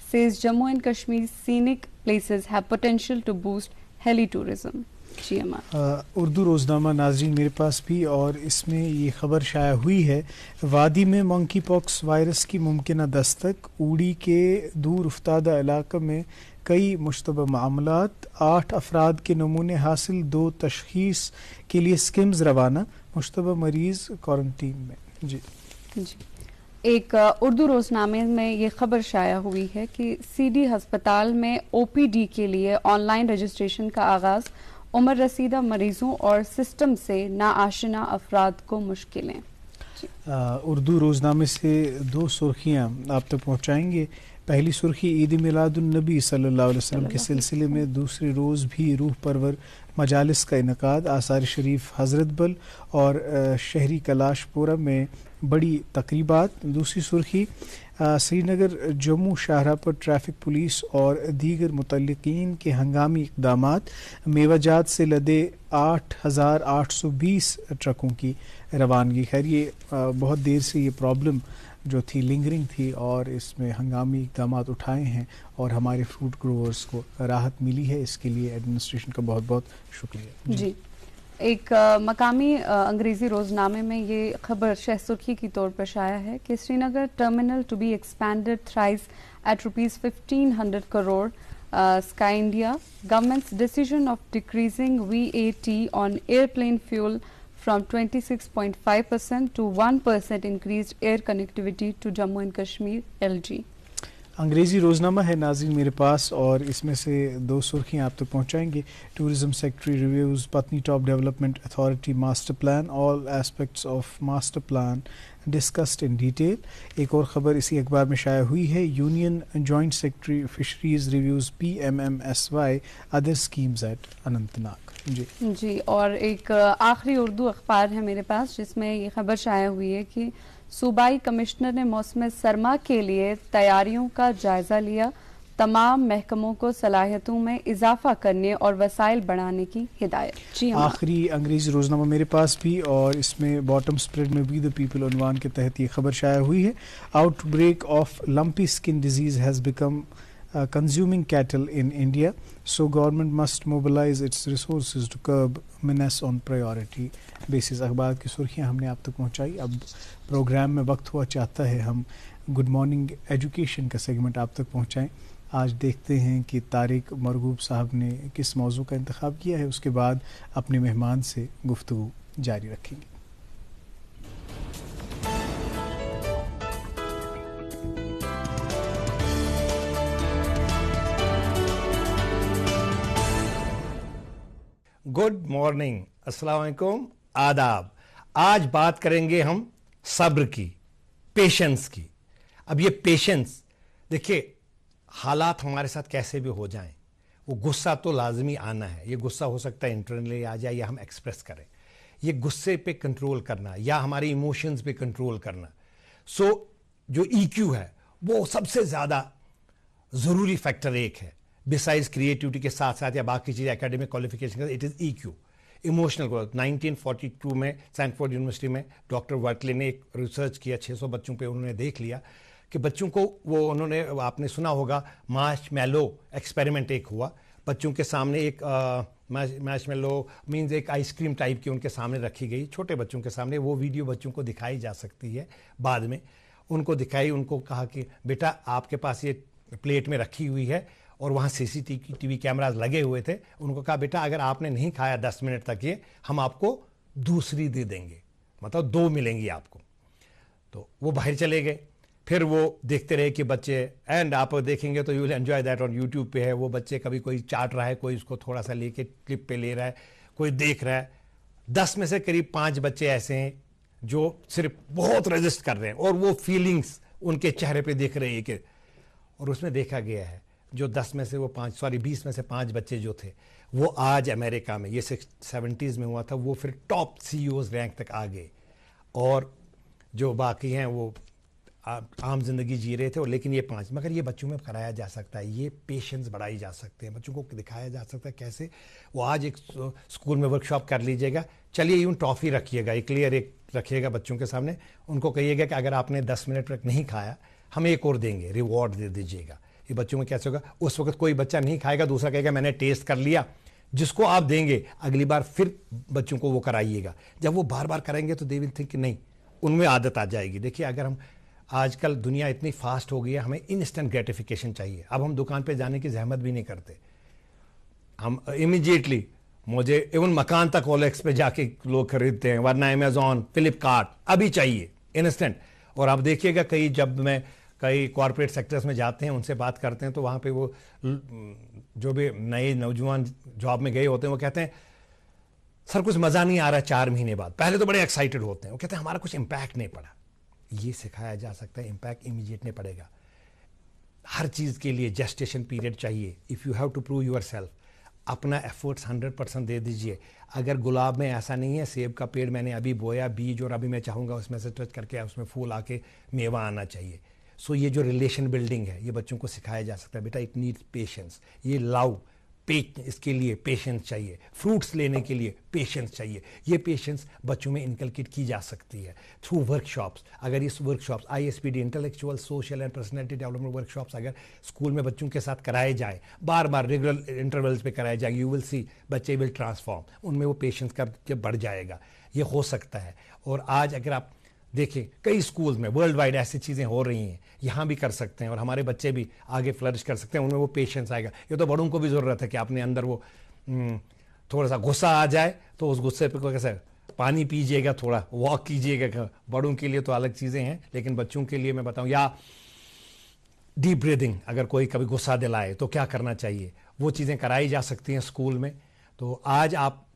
says Jammu and Kashmir's scenic places have potential to boost heli tourism. Urdu रोज़नामा नाजरीन मेरे पास भी, और इसमें ये खबर शाया हुई है, वादी में मंकी पॉक्स वायरस की मुमकिन दस्तक, उड़ी के दूर उफ्तादा इलाक़े में कई मुश्तबा मामलात, 8 अफराद के नमूने हासिल, 2 तशखीस के लिए स्किम्स रवाना, मुश्तबा मरीज क्वारंटीन में। जी। एक उर्दू रोजनामे में ये खबर शाया हुई है कि CD अस्पताल में OPD के लिए ऑनलाइन रजिस्ट्रेशन का आगाज, उम्र रसीदा मरीजों और सिस्टम से नाआशिना अफराद को मुश्किलें। उर्दू रोजनामे से 2 सुर्खियाँ आप तक पहुँचाएंगे। पहली सुर्खी ईद मिलादुन्नबी सल्लल्लाहु अलैहि वसल्लम के सिलसिले में दूसरे रोज़ भी रूह परवर मजालिस का इनकाद, आसार शरीफ हजरत बल और शहरी कलाशपुरा में बड़ी तकरीबात। दूसरी सुर्खी श्रीनगर जम्मू शाहरा पर ट्रैफिक पुलिस और दीगर मुतल्लिकीन के हंगामी इक़दामात, मेवाजात से लदे 8,820 ट्रकों की रवानगी। खैर ये बहुत देर से ये प्रॉब्लम जो थी लिंगरिंग थी, और इसमें हंगामी इक़दामात उठाए हैं और हमारे फ्रूट ग्रोवर्स को राहत मिली है। इसके लिए एडमिनिस्ट्रेशन का बहुत बहुत शुक्रिया। जी। एक मकामी अंग्रेज़ी रोज़नामे में ये खबर शह सुर्खी की तौर पर शाया है कि Srinagar terminal to be expanded thrice at ₹1500 crore, Sky India, government's decision of decreasing VAT on airplane fuel from 26.5% to 1% increased air connectivity to Jammu and Kashmir, LG. अंग्रेज़ी रोज़नामा है नाज़रीन मेरे पास और इसमें से दो सुर्खियाँ आप तक पहुँचाएंगे। Tourism secretary reviews Patnitop development authority master plan, all aspects of master plan discussed in detail. एक और ख़बर इसी अखबार में शाया हुई है, union joint secretary fisheries reviews PMMSY other schemes at Anantnag. जी, और एक आखिरी उर्दू अखबार है मेरे पास जिसमें ये खबर शाया हुई है कि सूबाई कमिश्नर ने मौसम सरमा के लिए तैयारियों का जायजा लिया, तमाम महकमों को सलाहियतों में इजाफा करने और वसाइल बढ़ाने की हिदायत। जी, आखिरी अंग्रेजी रोजनामा मेरे पास भी और इसमें बॉटम स्प्रेड में वी द पीपल उन्वान के तहत ये खबर शाया हुई है, outbreak of lumpy skin disease has become consuming cattle in India, so government must mobilize its resources to curb menace on priority basis। अखबार की सुर्खियाँ हमने आप तक पहुँचाई। अब प्रोग्राम में वक्त हुआ चाहता है हम गुड मॉर्निंग एजुकेशन का सेगमेंट आप तक पहुँचाएँ। आज देखते हैं कि तारिक मरगूब साहब ने किस मौजू का इंतखाब किया है, उसके बाद अपने मेहमान से गुफ्तगू जारी रखेंगे। गुड मॉर्निंग, अस्सलाम वालेकुम, आदाब। आज बात करेंगे हम सब्र की, पेशेंस की। अब ये पेशेंस, देखिए हालात हमारे साथ कैसे भी हो जाएं, वो गुस्सा तो लाजमी आना है। ये गुस्सा हो सकता है इंटरनली आ जाए या हम एक्सप्रेस करें। ये गुस्से पे कंट्रोल करना या हमारे इमोशंस पे कंट्रोल करना। सो जो EQ है वो सबसे ज़्यादा ज़रूरी फैक्टर एक है, बिसाइज क्रिएटिविटी के साथ साथ या बाकी चीज़ academic qualification, it is EQ, emotional growth. 1942 में सैनफोर्ड यूनिवर्सिटी में डॉक्टर वर्कले ने एक रिसर्च किया, 600 बच्चों पे उन्होंने देख लिया कि बच्चों को वो उन्होंने, आपने सुना होगा मार्शमैलो एक्सपेरिमेंट एक हुआ, बच्चों के सामने एक मार्शमैलो मीन्स एक आइसक्रीम टाइप की उनके सामने रखी गई, छोटे बच्चों के सामने। वो वीडियो बच्चों को दिखाई जा सकती है बाद में, उनको दिखाई, उनको कहा कि बेटा आपके पास ये प्लेट में रखी हुई है और वहाँ CCTV कैमराज लगे हुए थे। उनको कहा बेटा अगर आपने नहीं खाया 10 मिनट तक ये, हम आपको दूसरी दे देंगे, मतलब 2 मिलेंगी आपको। तो वो बाहर चले गए, फिर वो देखते रहे कि बच्चे, एंड आप देखेंगे तो you will enjoy that, on YouTube पे है वो बच्चे, कभी कोई चाट रहा है, कोई उसको थोड़ा सा लेके क्लिप पे ले रहा है, कोई देख रहा है। 10 में से करीब 5 बच्चे ऐसे हैं जो सिर्फ बहुत रेजिस्ट कर रहे हैं और वो फीलिंग्स उनके चेहरे पे देख रहे हैं कि, और उसमें देखा गया है जो 20 में से 5 बच्चे जो थे वो आज अमेरिका में, ये 70s में हुआ था, वो फिर टॉप CEOs रैंक तक आ गए, और जो बाकी हैं वो आम जिंदगी जी रहे थे। और लेकिन ये 5, मगर ये बच्चों में कराया जा सकता है, ये पेशेंस बढ़ाई जा सकते हैं, बच्चों को दिखाया जा सकता है कैसे। वो आज एक स्कूल में वर्कशॉप कर लीजिएगा, चलिए यूँ ट्रॉफी रखिएगा, एक क्लियर एक रखिएगा बच्चों के सामने, उनको कहिएगा कि अगर आपने 10 मिनट तक नहीं खाया हम एक और देंगे, रिवॉर्ड दे दीजिएगा। ये बच्चों में कैसे होगा, उस वक्त कोई बच्चा नहीं खाएगा, दूसरा कहेगा मैंने टेस्ट कर लिया। जिसको आप देंगे अगली बार फिर बच्चों को वो कराइएगा। जब वो बार बार कराएंगे तो दे विल थिंक कि नहीं, उनमें आदत आ जाएगी। देखिए अगर हम, आजकल दुनिया इतनी फास्ट हो गई है, हमें इंस्टेंट ग्रेटिफिकेशन चाहिए। अब हम दुकान पे जाने की जहमत भी नहीं करते, हम इमीडिएटली, मुझे इवन मकान तक OLX पे जाके लोग खरीदते हैं, वरना अमेजॉन, फ्लिपकार्ट, अभी चाहिए इंस्टेंट। और आप देखिएगा जब मैं कई कॉरपोरेट सेक्टर्स में जाते हैं, उनसे बात करते हैं, तो वहाँ पे वो जो भी नए नौजवान जॉब में गए होते हैं वो कहते हैं सर कुछ मज़ा नहीं आ रहा 4 महीने बाद। पहले तो बड़े एक्साइटेड होते हैं, वो कहते हैं हमारा कुछ इम्पैक्ट नहीं पड़ा। ये सिखाया जा सकता है, इम्पैक्ट इमीडिएट नहीं पड़ेगा। हर चीज़ के लिए जेस्टेशन पीरियड चाहिए। If you have to prove yourself, अपना एफर्ट्स 100% दे दीजिए। अगर गुलाब में ऐसा नहीं है, सेब का पेड़ मैंने अभी बोया बीज और अभी मैं चाहूँगा उसमें से टच करके उसमें फूल आके मेवा आना चाहिए। सो ये जो रिलेशन बिल्डिंग है ये बच्चों को सिखाया जा सकता है। बेटा इट नीड्स पेशेंस, ये लव, इसके लिए पेशेंस चाहिए, फ्रूट्स लेने के लिए पेशेंस चाहिए। ये पेशेंस बच्चों में इनकलकेट की जा सकती है थ्रू वर्कशॉप्स। अगर इस workshops ISPD, intellectual, social and personality development workshops अगर स्कूल में बच्चों के साथ कराए जाए, बार बार रेगुलर इंटरवल्स पे कराए जाए, यू विल सी बच्चे विल ट्रांसफॉर्म, उनमें वो पेशेंस का जब बढ़ जाएगा, ये हो सकता है। और आज अगर आप देखें कई स्कूल्स में वर्ल्ड वाइड ऐसी चीज़ें हो रही हैं, यहाँ भी कर सकते हैं और हमारे बच्चे भी आगे फ्लरिश कर सकते हैं, उनमें वो पेशेंस आएगा। ये तो बड़ों को भी ज़रूरत है कि अपने अंदर वो थोड़ा सा गुस्सा आ जाए तो उस गुस्से पे को कैसे पानी पीजिएगा, थोड़ा वॉक कीजिएगा। बड़ों के लिए तो अलग चीज़ें हैं, लेकिन बच्चों के लिए मैं बताऊं, या डीप ब्रीदिंग, अगर कोई कभी गुस्सा दिलाए तो क्या करना चाहिए, वो चीज़ें कराई जा सकती हैं स्कूल में। तो आज आप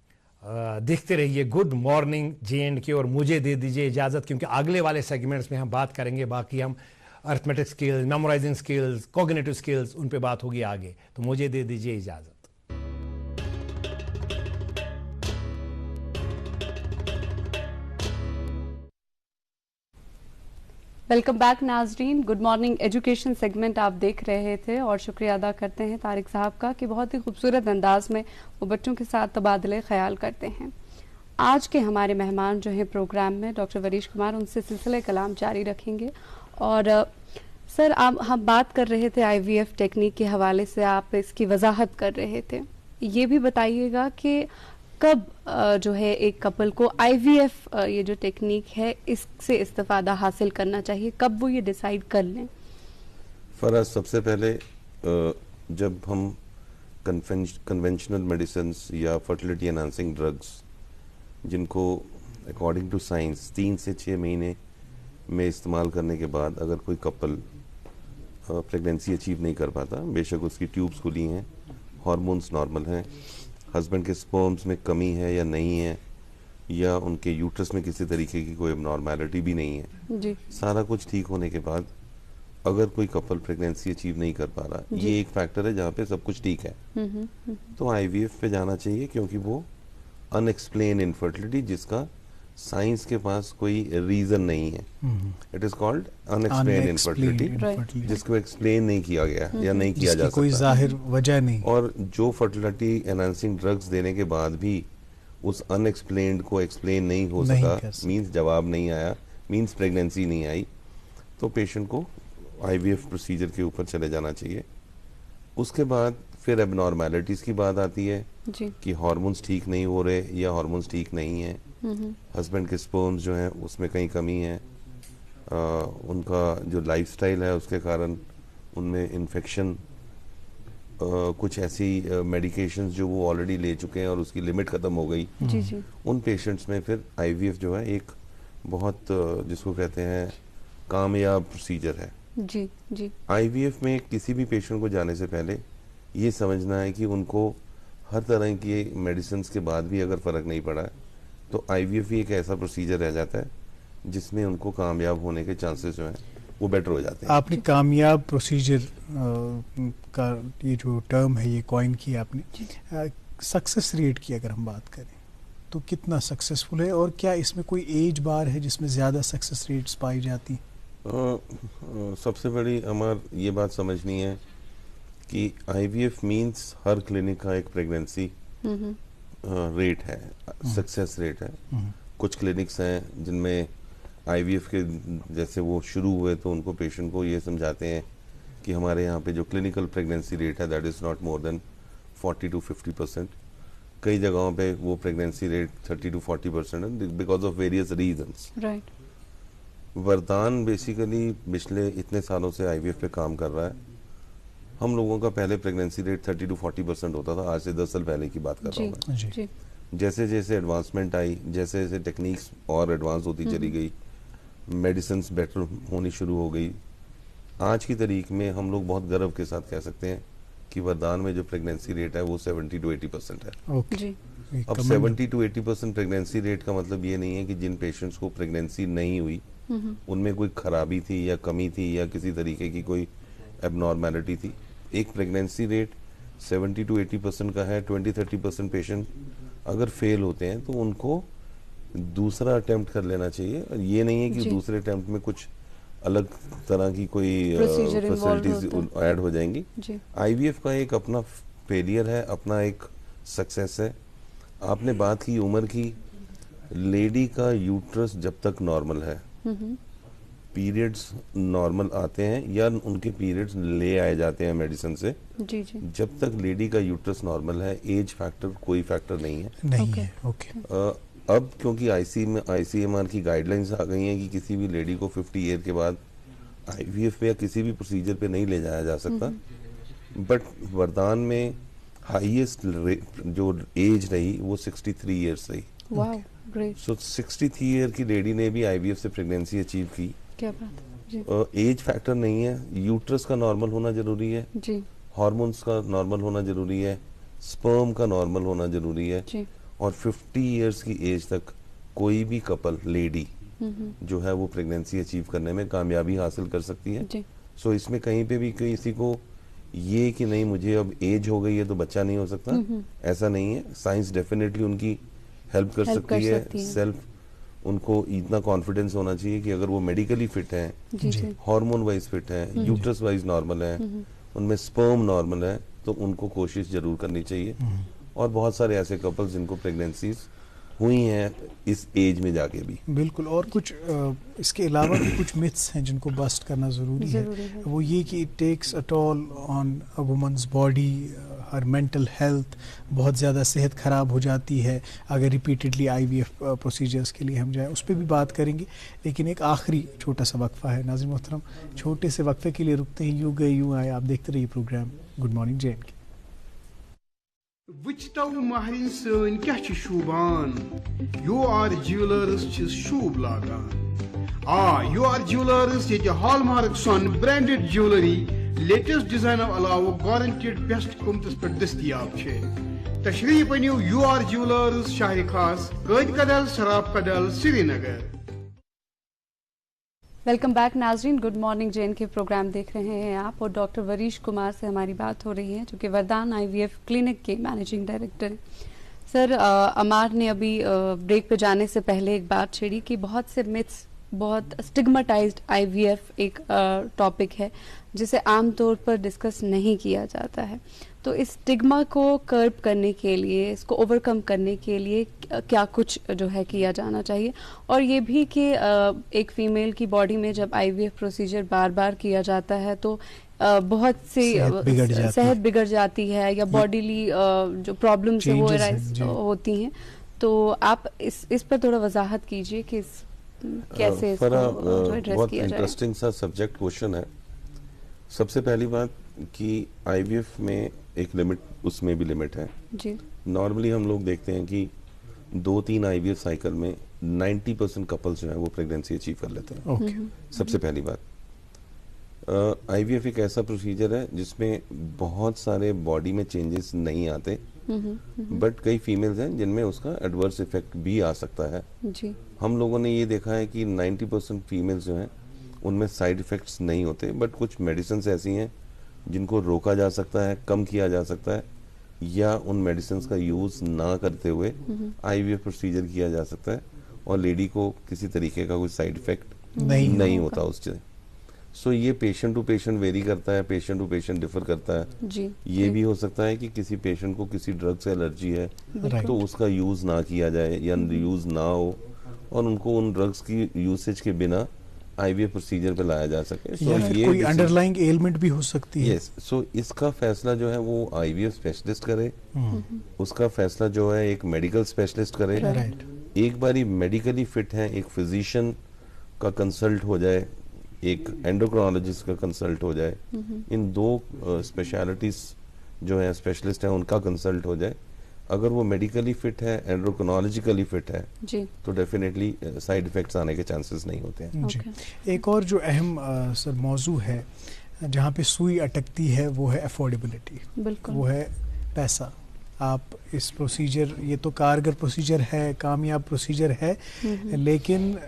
देखते रहिए गुड मॉर्निंग JNK और मुझे दे दीजिए इजाज़त, क्योंकि अगले वाले सेगमेंट्स में हम बात करेंगे, बाकी हम arithmetic skills, memorising skills, cognitive skills, उन पे बात होगी आगे। तो मुझे दे दीजिए इजाज़त। वेलकम बैक नाजरीन, गुड मॉर्निंग एजुकेशन सेगमेंट आप देख रहे थे और शुक्रिया अदा करते हैं तारिक साहब का कि बहुत ही खूबसूरत अंदाज में वो बच्चों के साथ तबादले ख्याल करते हैं। आज के हमारे मेहमान जो हैं प्रोग्राम में डॉक्टर वरीश कुमार, उनसे सिलसिले कलाम जारी रखेंगे। और सर, आप हम बात कर रहे थे IVF टेक्निक के हवाले से, आप इसकी वजाहत कर रहे थे। ये भी बताइएगा कि कब जो है एक कपल को IVF ये जो टेक्निक है इससे इस्तेफादा हासिल करना चाहिए, कब वो ये डिसाइड कर लें? फराज, सबसे पहले जब हम कन्वेंशनल मेडिसिन्स या फर्टिलिटी एनहांसिंग ड्रग्स, जिनको अकॉर्डिंग टू साइंस 3 से 6 महीने में इस्तेमाल करने के बाद अगर कोई कपल प्रेगनेंसी अचीव नहीं कर पाता, बेशक उसकी ट्यूब्स खुली हैं, हार्मोन्स नॉर्मल हैं, हस्बैंड के स्पर्म्स में कमी है या नहीं है, या उनके यूट्रस में किसी तरीके की कोई एबनॉर्मेलिटी भी नहीं है जी। सारा कुछ ठीक होने के बाद अगर कोई कपल प्रेगनेंसी अचीव नहीं कर पा रहा, ये एक फैक्टर है जहाँ पे सब कुछ ठीक है, तो IVF पे जाना चाहिए, क्योंकि वो अनएक्सप्लेन इनफर्टिलिटी जिसका साइंस के पास कोई रीजन नहीं है, it is called unexplained infertility, जिसको एक्सप्लेन नहीं किया गया या नहीं किया जा सकता, कोई जाहिर वजह नहीं। और जो फर्टिलिटी एनहांसिंग ड्रग्स देने के बाद भी उस अनएक्सप्लेन्ड को एक्सप्लेन नहीं हो सका, मींस जवाब नहीं आया, मींस प्रेगनेंसी नहीं आई, तो पेशेंट को IVF प्रोसीजर के ऊपर चले जाना चाहिए। उसके बाद फिर एबनॉर्मेलिटीज की बात आती है कि हार्मोन्स ठीक नहीं हो रहे या हार्मोन्स ठीक नहीं है, हस्बैंड के स्पर्म्स जो हैं उसमें कहीं कमी है, उनका जो लाइफस्टाइल है उसके कारण उनमें इन्फेक्शन, कुछ ऐसी मेडिकेशंस जो वो ऑलरेडी ले चुके हैं और उसकी लिमिट ख़त्म हो गई, उन पेशेंट्स में फिर IVF जो है एक बहुत जिसको कहते हैं कामयाब प्रोसीजर है। जी जी। IVF में किसी भी पेशेंट को जाने से पहले ये समझना है कि उनको हर तरह की मेडिसिन के बाद भी अगर फ़र्क नहीं पड़ा है तो IVF ही एक ऐसा प्रोसीजर रह जाता है जिसमें उनको कामयाब होने के चांसेस जो हैं वो बेटर हो जाते हैं। आपने कामयाब प्रोसीजर का ये जो टर्म है ये कॉइन किया आपने, सक्सेस रेट की अगर हम बात करें तो कितना सक्सेसफुल है, और क्या इसमें कोई एज बार है जिसमें ज़्यादा सक्सेस रेट्स पाई जाती? सबसे बड़ी हमारी ये बात समझनी है कि IVF मीन्स हर क्लिनिक का एक प्रेगनेंसी रेट है, सक्सेस रेट है। कुछ क्लिनिक्स हैं जिनमें IVF के जैसे वो शुरू हुए तो उनको पेशेंट को ये समझाते हैं कि हमारे यहाँ पे जो क्लिनिकल प्रेगनेंसी रेट है that is not more than 40 to 50%। कई जगहों पे वो प्रेगनेंसी रेट 30 to 40% है because of various reasons. Right. वरदान बेसिकली पिछले इतने सालों से IVF पे काम कर रहा है। हम लोगों का पहले प्रेगनेंसी रेट 30 to 40% होता था, आज से 10 साल पहले की बात कर रहा हूँ मैं। जैसे जैसे एडवांसमेंट आई, जैसे जैसे टेक्निक्स और एडवांस होती चली गई, मेडिसिन बेटर होनी शुरू हो गई, आज की तारीख में हम लोग बहुत गर्व के साथ कह सकते हैं कि वरदान में जो प्रेगनेंसी रेट है वो 70 to 80% है। अब 70 to 80% प्रेगनेंसी रेट का मतलब ये नहीं है कि जिन पेशेंट्स को प्रेगनेंसी नहीं हुई उनमें कोई खराबी थी या कमी थी या किसी तरीके की कोई एबनॉर्मेलिटी थी। एक प्रेगनेंसी रेट 70 to 80% का है। 20-30% पेशेंट अगर फेल होते हैं तो उनको दूसरा अटेम्प्ट कर लेना चाहिए, और ये नहीं है कि दूसरे अटेम्प्ट में कुछ अलग तरह की कोई फैसिलिटीज ऐड हो जाएंगी। IVF का एक अपना फेलियर है, अपना एक सक्सेस है। आपने बात की उम्र की, लेडी का यूट्रस जब तक नॉर्मल है, पीरियड्स नॉर्मल आते हैं या उनके पीरियड्स ले आए जाते हैं मेडिसिन से, जब तक लेडी का यूट्रस नॉर्मल है एज फैक्टर कोई फैक्टर नहीं है। अब क्योंकि ICMR की गाइडलाइंस आ गई हैं कि किसी भी लेडी को 50 ईयर के बाद IVF पे या किसी भी प्रोसीजर पे नहीं ले जाया जा सकता, बट वरदान में हाईएस्ट जो एज रही वो 63 ईयर्स रही। Wow, great. सो 63 ईयर की लेडी ने भी IVF से प्रेगनेंसी अचीव की। क्या बात है जी। एज फैक्टर नहीं है, यूट्रस का नॉर्मल होना जरूरी है जी, हार्मोन्स का नॉर्मल होना जरूरी है, स्पर्म का नॉर्मल होना जरूरी है जी। और 50 इयर्स की एज तक कोई भी कपल लेडी जो है वो प्रेगनेंसी अचीव करने में कामयाबी हासिल कर सकती है। सो इसमें कहीं पे भी किसी को ये कि नहीं मुझे अब एज हो गई है तो बच्चा नहीं हो सकता, ऐसा नहीं है। साइंस डेफिनेटली उनकी हेल्प कर सकती है। सेल्फ उनको इतना कॉन्फिडेंस होना चाहिए कि अगर वो मेडिकली फिट है, हार्मोन वाइज फिट है, यूट्रस वाइज नॉर्मल है, उनमें स्पर्म नॉर्मल है, तो उनको कोशिश जरूर करनी चाहिए। और बहुत सारे ऐसे कपल्स जिनको प्रेगनेंसीज हुई हैं इस एज में जाके भी। बिल्कुल। और कुछ इसके अलावा भी कुछ मिथ्स हैं जिनको बस्ट करना ज़रूरी है। वो ये कि it takes a toll on a woman's body, her mental health, बहुत ज़्यादा सेहत ख़राब हो जाती है अगर रिपीटेडली IVF प्रोसीजर्स के लिए हम जाएं, उस पर भी बात करेंगे। लेकिन एक आखिरी छोटा सा वक्फा है। नाज़रीन मोहतरम, छोटे से वक्फे के लिए रुकते हैं। यूं गए यूं आए। आप देखते रहिए प्रोग्राम गुड मॉर्निंग JNK। वुचतौ महरिन सन क्या छ शूबान, UR ज्वेलर्स छ शूब लागान। UR ज्वेलर्स ये हॉलमार्क सन ब्रांडेड ज्वेलरी लेटेस्ट डिजाइन अलावा गारंटेड बेस्ट कीमतस पे दस्तयाब छे। तशरीफ अनियो UR ज्वेलर्स, शाह खास, कैद कदल, शराब कदल, श्रीनगर। वेलकम बैक नाजरीन, गुड मॉर्निंग JNK प्रोग्राम देख रहे हैं आप, और डॉक्टर वरीश कुमार से हमारी बात हो रही है जो कि वरदान IVF क्लिनिक के मैनेजिंग डायरेक्टर हैं। सर, अमार ने अभी ब्रेक पे जाने से पहले एक बात छेड़ी कि बहुत से मिथ्स, बहुत स्टिग्मेटाइज्ड IVF एक टॉपिक है जिसे आमतौर पर डिस्कस नहीं किया जाता है। तो इस स्टिग्मा को कर्ब करने के लिए, इसको ओवरकम करने के लिए क्या कुछ जो है किया जाना चाहिए? और ये भी कि एक फीमेल की बॉडी में जब IVF प्रोसीजर बार बार किया जाता है तो बहुत सी सेहत बिगड़ जाती है या बॉडीली जो प्रॉब्लम्स है वो अराइज होती हैं। तो आप इस पर थोड़ा वजाहत कीजिए कि कैसे इसको एड्रेस बहुत किया जाए। इंटरेस्टिंग सा सब्जेक्ट क्वेश्चन है। सबसे पहली बात कि IVF में एक लिमिट, उसमें भी लिमिट है जी। नॉर्मली हम लोग देखते हैं कि 2-3 IVF साइकिल में 90% कपल्स जो है वो प्रेगनेंसी अचीव कर लेते हैं। सबसे पहली बात, IVF एक ऐसा प्रोसीजर है जिसमें बहुत सारे बॉडी में चेंजेस नहीं आते, बट कई फीमेल्स हैं जिनमें उसका एडवर्स इफेक्ट भी आ सकता है जी। हम लोगों ने ये देखा है कि 90% फीमेल्स जो हैं उनमें साइड इफेक्ट्स नहीं होते, बट कुछ मेडिसिन ऐसी हैं जिनको रोका जा सकता है, कम किया जा सकता है, या उन मेडिसिन का यूज ना करते हुए IVF प्रोसीजर किया जा सकता है और लेडी को किसी तरीके का कोई साइड इफेक्ट नहीं होता उससे। सो ये पेशेंट टू पेशेंट वेरी करता है, पेशेंट टू पेशेंट डिफर करता है जी। ये भी हो सकता है कि किसी पेशेंट को किसी ड्रग से एलर्जी है तो उसका यूज ना किया जाए या यूज ना हो और उनको उन ड्रग्स की यूसेज के बिना IVF प्रोसीजर पे लाया जा सके। या फिर कोई अंडरलाइंग एलिमेंट भी हो सकती है। यस, सो इसका फैसला जो है वो IVF स्पेशलिस्ट करे, उसका फैसला जो है एक मेडिकल स्पेशलिस्ट करे। एक बारी मेडिकली फिट है, एक फिजिशियन का कंसल्ट हो जाए, एक एंडोक्रोनोलॉजिस्ट का कंसल्ट हो जाए, इन 2 स्पेशलिटीज जो है स्पेशलिस्ट हैं उनका कंसल्ट हो जाए। अगर वो मेडिकली फिट है, एंडोक्रोनोलॉजिकली फिट है जी, तो डेफिनेटली साइड इफेक्ट्स आने के चांसेस नहीं होते हैं जी। एक और जो अहम सर मौजू है जहाँ पे सुई अटकती है वो है अफोर्डेबिलिटी, वो है पैसा। आप इस प्रोसीजर, ये तो कारगर प्रोसीजर है, कामयाब प्रोसीजर है, लेकिन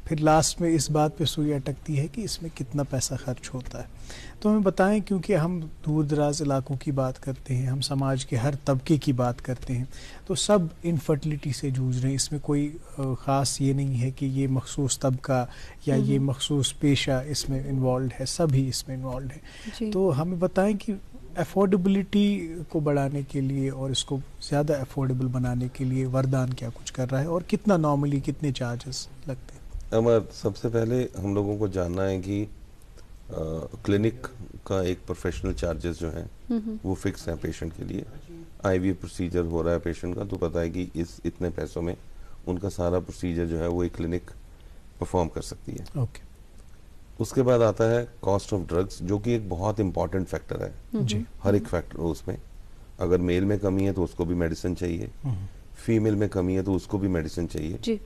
फिर लास्ट में इस बात पे सुई अटकती है कि इसमें कितना पैसा खर्च होता है। तो हमें बताएं, क्योंकि हम दूर दराज इलाकों की बात करते हैं, हम समाज के हर तबके की बात करते हैं, तो सब इनफर्टिलिटी से जूझ रहे हैं। इसमें कोई ख़ास ये नहीं है कि ये मखसूस तबका या ये मखसूस पेशा इसमें इन्वॉल्व है, सभी इसमें इन्वॉल्व है। तो हमें बताएं कि अफोर्डेबिलिटी को बढ़ाने के लिए और इसको ज़्यादा अफोर्डेबल बनाने के लिए वरदान क्या कुछ कर रहा है और कितना नॉर्मली कितने चार्जेस लगते हैं? अमर, सबसे पहले हम लोगों को जानना है कि क्लिनिक का एक प्रोफेशनल चार्जेस जो हैं वो फिक्स है पेशेंट के लिए। IVF प्रोसीजर हो रहा है पेशेंट का तो पता है कि इस इतने पैसों में उनका सारा प्रोसीजर जो है वो एक क्लिनिक परफॉर्म कर सकती है। ओके। उसके बाद आता है कॉस्ट ऑफ ड्रग्स, जो कि एक बहुत इंपॉर्टेंट फैक्टर है जी। हर एक फैक्टर उसमें। अगर मेल में कमी है तो उसको भी मेडिसिन चाहिए, फीमेल में कमी है तो उसको भी मेडिसिन चाहिए जी।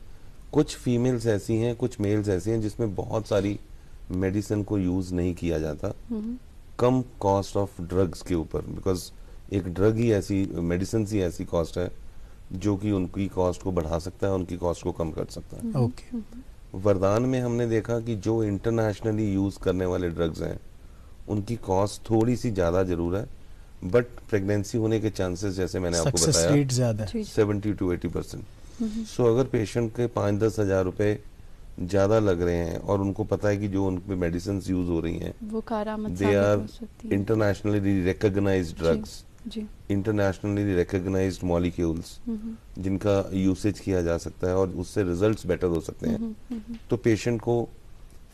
कुछ फीमेल्स ऐसी हैं, कुछ मेल्स ऐसी हैं जिसमें बहुत सारी मेडिसिन को यूज नहीं किया जाता कम कॉस्ट ऑफ ड्रग्स के ऊपर, बिकॉज एक ड्रग ही ऐसी, मेडिसिन ही ऐसी कॉस्ट है जो कि उनकी कॉस्ट को बढ़ा सकता है, उनकी कॉस्ट को कम कर सकता है। ओके। वरदान में हमने देखा कि जो इंटरनेशनली यूज करने वाले ड्रग्स हैं उनकी कॉस्ट थोड़ी सी ज्यादा जरूर है, बट प्रेगनेंसी होने के चांसेस जैसे मैंने आपको सक्सेस बताया रेट ज्यादा है। 70 to 80%। सो अगर पेशेंट के 5-10 हजार रुपए ज्यादा लग रहे हैं और उनको पता है कि जो उन पे मेडिसिन यूज हो रही हैं वो कारामद दे साबित आर हो सकती है। इंटरनेशनली रिकॉग्नाइज्ड ड्रग्स, जी। इंटरनेशनली रिकॉग्नाइज्ड मॉलिक्यूल्स जिनका यूसेज किया जा सकता है और उससे रिजल्ट्स बेटर हो सकते हैं, तो पेशेंट को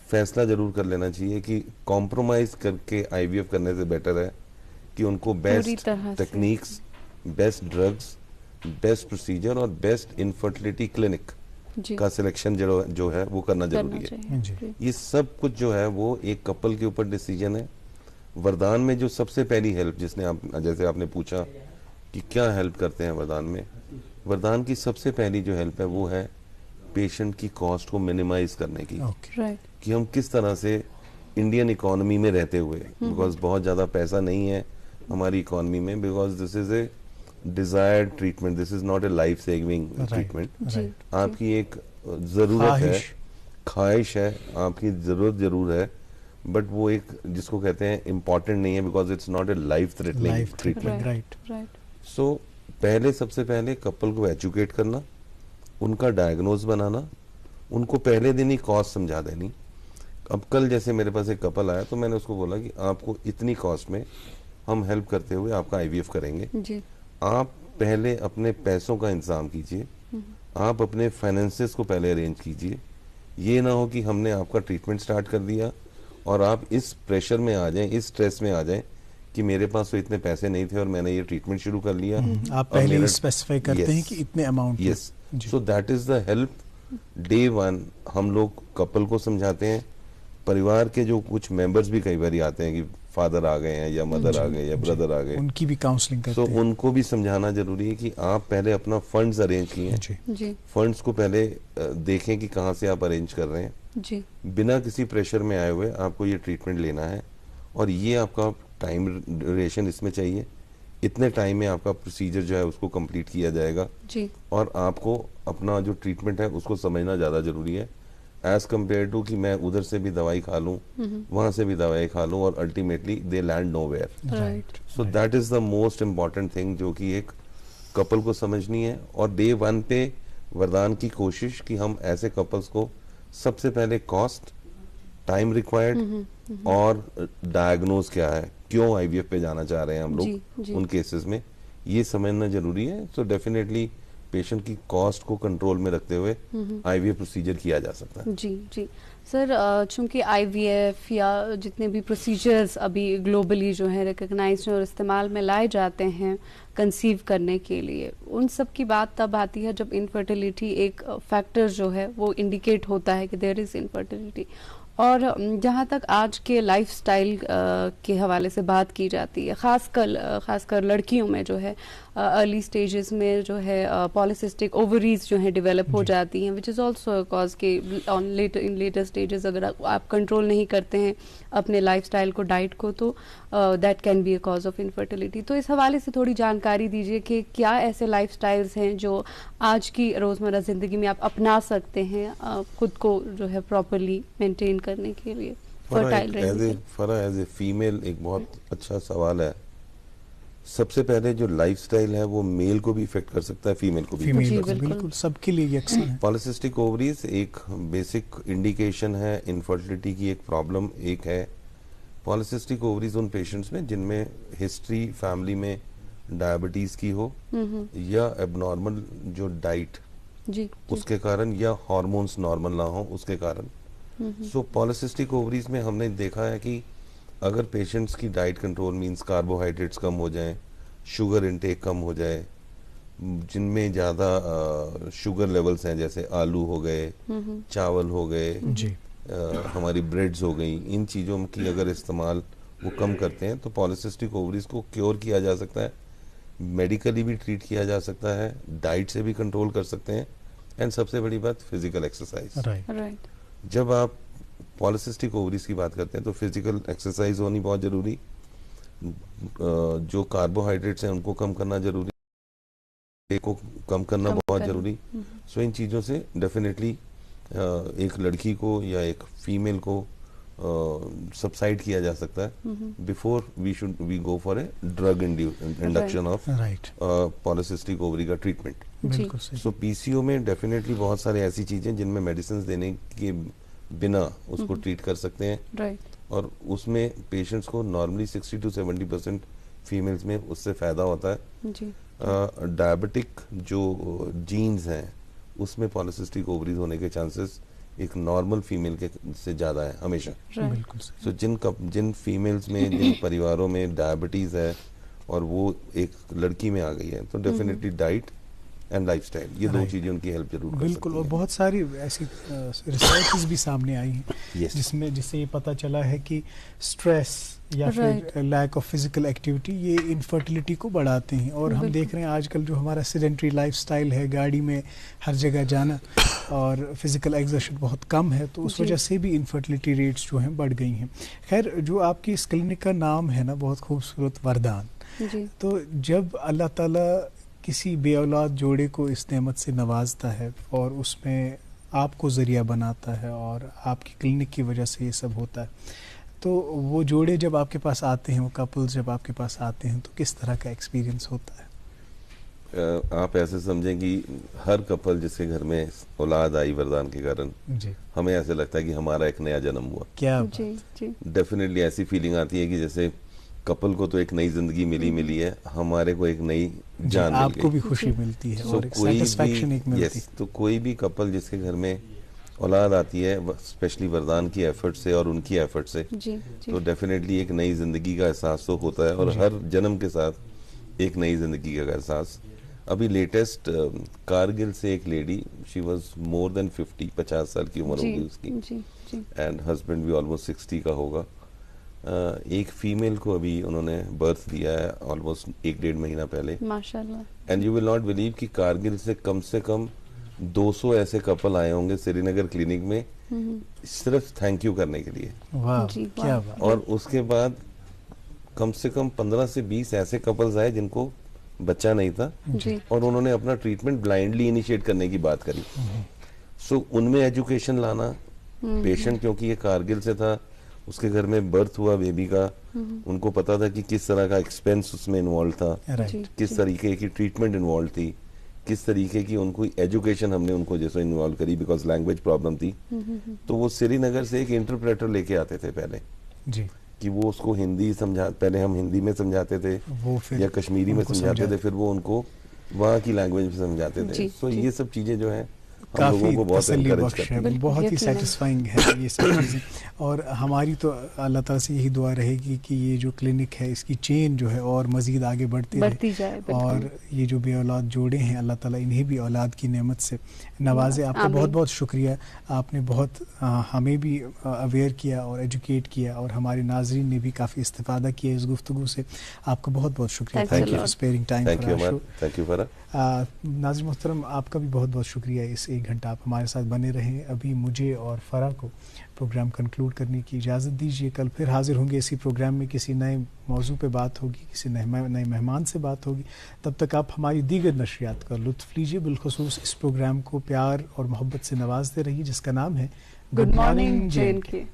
फैसला जरूर कर लेना चाहिए कि कॉम्प्रोमाइज करके आईवीएफ करने से बेटर है कि उनको बेस्ट तरह से। Techniques, best drugs, best procedure और बेस्ट इनफर्टिलिटी क्लिनिक जी। का सिलेक्शन जो है वो करना जरूरी है। चाहिए। जी। जी। ये सब कुछ जो है वो एक कपल के ऊपर डिसीजन है। वरदान में जो सबसे पहली हेल्प जिसने आप, जैसे आपने पूछा कि क्या हेल्प करते हैं वरदान में, वरदान की सबसे पहली जो हेल्प है वो है पेशेंट की कॉस्ट को मिनिमाइज करने की, ओके। राइट। कि हम किस तरह से इंडियन इकोनॉमी में रहते हुए, बिकॉज बहुत ज्यादा पैसा नहीं है हमारी इकोनॉमी में, because this is a desired treatment, this is not a life saving treatment. जी। आपकी एक जरूरत है, ख्वाहिश है, आपकी जरूरत जरूर है, बट वो एक जिसको कहते हैं इम्पोर्टेंट नहीं है, because it's not a life threatening life treatment. Right. Right. So पहले सबसे पहले कपल को एजुकेट करना, उनका डायग्नोज बनाना, उनको पहले दिन ही कॉस्ट समझा देनी। अब कल जैसे मेरे पास एक कपल आया तो मैंने उसको बोला कि आपको इतनी कॉस्ट में हम हेल्प करते हुए आपका आईवीएफ करेंगे, जी। आप पहले अपने पैसों का इंतजाम कीजिए, आप अपने फाइनेंसेस को पहले अरेंज कीजिए। ये ना हो कि हमने आपका ट्रीटमेंट स्टार्ट कर दिया और आप इस प्रेशर में आ जाएं, इस स्ट्रेस में आ जाएं कि मेरे पास तो इतने पैसे नहीं थे और मैंने ये ट्रीटमेंट शुरू कर लिया। आप पहले ही स्पेसिफाई करते हैं कि इतने amount. Yes, so that is the help day one. हम लोग कपल को समझाते हैं, परिवार के जो कुछ मेंबर्स भी कई बार आते हैं कि फादर आ गए हैं या मदर आ गए या ब्रदर आ गए, उनकी भी काउंसलिंग करते तो हैं। उनको भी समझाना जरूरी है कि आप पहले अपना फंड्स अरेंज किए, जी। जी। फंड्स को पहले देखें कि कहाँ से आप अरेंज कर रहे हैं। जी। बिना किसी प्रेशर में आए हुए आपको ये ट्रीटमेंट लेना है और ये आपका टाइम ड्यूरेशन इसमें चाहिए, इतने टाइम में आपका प्रोसीजर जो है उसको कंप्लीट किया जाएगा। जी। और आपको अपना जो ट्रीटमेंट है उसको समझना ज़्यादा ज़रूरी है, एज कम्पेयर टू कि मैं उधर से भी दवाई खा लूँ, वहाँ से भी दवाई खा लूँ और ultimately they land nowhere. Right. So that is the most important thing जो कि एक कपल को समझनी है। और डे वन पे वरदान की कोशिश कि हम ऐसे कपल्स को सबसे पहले कॉस्ट, टाइम रिक्वायर्ड और डायग्नोज क्या है, क्यों आईवीएफ पे जाना चाह रहे हैं हम जी, लोग जी। उन केसेस में, ये समझना जरूरी है। सो डेफिनेटली पेशेंट की कॉस्ट को कंट्रोल में रखते हुए आईवीएफ प्रोसीजर किया जा सकता है। जी। जी सर, चूंकि आईवीएफ या जितने भी प्रोसीजर्स अभी ग्लोबली जो है रिकग्नाइज्ड और इस्तेमाल में लाए जाते हैं कंसीव करने के लिए, उन सब की बात तब आती है जब इनफर्टिलिटी एक फैक्टर जो है वो इंडिकेट होता है कि देयर इज़ इनफर्टिलिटी। और जहाँ तक आज के लाइफस्टाइल के हवाले से बात की जाती है, खासकर लड़कियों में जो है अर्ली स्टेजेस में जो है पॉलिसिस्टिक ओवरीज जो है डेवलप हो जाती हैं, विच इज़ ऑल्सो कॉज के इन लेटर स्टेजेस अगर आप कंट्रोल नहीं करते हैं अपने लाइफस्टाइल को, डाइट को, तो that can be a cause of infertility. तो इस हवाले से थोड़ी जानकारी दीजिए कि क्या ऐसे लाइफस्टाइल्स हैं जो आज की रोज़मर्रा ज़िंदगी में आप अपना सकते हैं खुद को जो है प्रॉपरली मेंटेन करने के लिए, फर्टाइल रहने के लिए। फरा एज ए फीमेल एक बहुत अच्छा सवाल है। सबसे पहले जो लाइफस्टाइल है वो मेल को भी इफेक्ट कर सकता है, फीमेल को भी। फीमेल बिल्कुल सबके लिए यकसा है। पॉलिसिस्टिक ओवरीज एक बेसिक इंडिकेशन है इनफर्टिलिटी की, एक प्रॉब्लम एक है। पॉलिसिस्टिक ओवरीज उन पेशेंट्स में जिनमें हिस्ट्री फैमिली में डायबिटीज की हो या एबनॉर्मल जो डाइट जी। उसके कारण, या हार्मोन्स नॉर्मल ना हो उसके कारण। सो पॉलिसिस्टिक ओवरीज में हमने देखा है कि अगर पेशेंट्स की डाइट कंट्रोल मींस कार्बोहाइड्रेट्स कम हो जाएं, शुगर इनटेक कम हो जाए, जिनमें ज़्यादा शुगर लेवल्स हैं, जैसे आलू हो गए, चावल हो गए जी, हमारी ब्रेड्स हो गई, इन चीज़ों की अगर इस्तेमाल वो कम करते हैं तो पॉलिसिस्टिक ओवरीज को क्योर किया जा सकता है, मेडिकली भी ट्रीट किया जा सकता है, डाइट से भी कंट्रोल कर सकते हैं, एंड सबसे बड़ी बात फिजिकल एक्सरसाइज। राइट। जब आप पॉलिसिस्टिक ओवरीज की बात करते हैं तो फिजिकल एक्सरसाइज होनी बहुत ज़रूरी, जो कार्बोहाइड्रेट्स हैं उनको कम करना जरूरी, को कम करना बहुत जरूरी। सो इन चीज़ों से डेफिनेटली एक लड़की को या एक फीमेल को सबसाइड किया जा सकता है before we go for a drug induction of polycystic ovary का ट्रीटमेंट। बिल्कुल सही। सो पीसीओ में डेफिनेटली बहुत सारे ऐसी चीजें जिनमें मेडिसिन देने के बिना उसको ट्रीट कर सकते हैं, राइट। और उसमें पेशेंट्स को नॉर्मली 60 to 70% फीमेल्स में उससे फायदा होता है। जी। डायबिटिक जो जीन्स हैं उसमें पॉलिसिस्टिक ओवरीज होने के चांसेस एक नॉर्मल फीमेल के से ज़्यादा है हमेशा। बिल्कुल सही। सो जिन फीमेल्स में जिन परिवारों में डायबिटीज़ है और वो एक लड़की में आ गई है तो डेफिनेटली डाइट एंड लाइफस्टाइल, ये दो चीजें उनकी हेल्प जरूर कर बिल्कुल। सकती और हैं। बहुत सारी ऐसी रिसर्चेस भी सामने आई हैं Yes. जिससे ये पता चला है कि स्ट्रेस या फिर लैक ऑफ फिजिकल एक्टिविटी ये इनफर्टिलिटी को बढ़ाते हैं। और हम देख रहे हैं आजकल जो हमारा सेडेंटरी लाइफस्टाइल है, गाड़ी में हर जगह जाना और फिजिकल एक्सर्शन बहुत कम है, तो उस वजह से भी इनफर्टिलिटी रेट्स जो हैं बढ़ गई हैं। खैर, जो आपकी इस क्लिनिक का नाम है ना, बहुत खूबसूरत, वरदान। जी। तो जब अल्लाह ताला किसी बे औलाद जोड़े को इस नेमत से नवाजता है और उसमें आपको ज़रिया बनाता है और आपकी क्लिनिक की वजह से ये सब होता है, तो वो जोड़े जब आपके पास आते हैं, वो कपल्स जब आपके पास आते हैं, तो किस तरह का एक्सपीरियंस होता है? आप ऐसे समझें कि हर कपल जिसके घर में औलाद आई वरदान के कारण, जी, हमें ऐसे लगता है कि हमारा एक नया जन्म हुआ। क्या जी। जी। डेफिनेटली ऐसी फीलिंग आती है कि जैसे कपल को तो एक नई जिंदगी मिली है, हमारे को एक नई जान मिल आपको गई। भी खुशी मिलती है So, और एक सेटिस्फैक्शन एक मिलती है। yes, तो कोई भी कपल जिसके घर में औलाद आती है, स्पेशली वरदान की एफर्ट से और उनकी एफर्ट से, जी। जी। तो डेफिनेटली एक नई जिंदगी का एहसास तो होता है, और हर जन्म के साथ एक नई जिंदगी का एहसास। अभी लेटेस्ट कारगिल से एक lady, she was more than 50 साल की उम्र होगी उसकी, जी। जी। एंड हस्बैंड भी ऑलमोस्ट 60 का होगा। एक फीमेल को अभी उन्होंने बर्थ दिया है ऑलमोस्ट 1-1.5 महीना पहले, माशाल्लाह। And you will not believe कि कारगिल से कम 200 ऐसे कपल आए होंगे श्रीनगर क्लिनिक में सिर्फ थैंक यू करने के लिए। वाह, जी, क्या वाह। बात। और उसके बाद कम से कम 15 से 20 ऐसे कपल्स आए जिनको बच्चा नहीं था, जी। और उन्होंने अपना ट्रीटमेंट ब्लाइंडली इनिशिएट करने की बात करी। सो उनमें एजुकेशन लाना, पेशेंट क्योंकि ये कारगिल से था, उसके घर में बर्थ हुआ बेबी का, उनको पता था कि किस तरह का एक्सपेंस उसमें इन्वॉल्व था, राइट। किस तरीके की ट्रीटमेंट इन्वॉल्व थी, किस तरीके की उनको एजुकेशन हमने उनको जैसे इन्वॉल्व करी, बिकॉज लैंग्वेज प्रॉब्लम थी। तो वो श्रीनगर से एक इंटरप्रेटर लेके आते थे पहले, जी, कि वो उसको हिंदी समझा, पहले हम हिंदी में समझाते थे वो फिर या कश्मीरी में उनको समझाते थे, फिर वो उनको वहाँ की लैंग्वेज में समझाते थे। जी, तो जी। ये सब चीजें जो है हम काफी लोगों को बहुत तसल्ली encourage बख्श करती है, हैं। बिल्कुल, बहुत ही यकीनन। सेटिस्फाइंग है ये सब चीज़ें। और हमारी तो अल्लाह ताला से यही दुआ रहेगी कि ये जो क्लिनिक है इसकी चेन जो है और मज़ीद आगे बढ़ती जाए, बिल्कुल। और ये जो बे औलाद जोड़े हैं, अल्लाह ताला इन्हें भी औलाद की नेमत से नवाजे। आपका आमीन। बहुत बहुत शुक्रिया, आपने बहुत हमें भी अवेयर किया और एजुकेट किया, और हमारे नाजरीन ने भी काफ़ी इस्तिफादा किया इस गुफ्तगू से। आपका बहुत बहुत शुक्रिया। Thanks a thank you lot. For sparing time thank for you our अमर, शो। थैंक यू फरा। नाज़रीन मोहतरम, आपका भी बहुत बहुत शुक्रिया। इस 1 घंटा आप हमारे साथ बने रहें। अभी मुझे और फरा को प्रोग्राम कंक्लूड करने की इजाज़त दीजिए। कल फिर हाजिर होंगे इसी प्रोग्राम में, किसी नए मौजू पे बात होगी, किसी नए मेहमान से बात होगी। तब तक आप हमारी दीगर नशरियात का लुत्फ़ लीजिए। बिलखुसूस इस प्रोग्राम को प्यार और मोहब्बत से नवाजते रहिए, जिसका नाम है गुड मॉर्निंग JNK।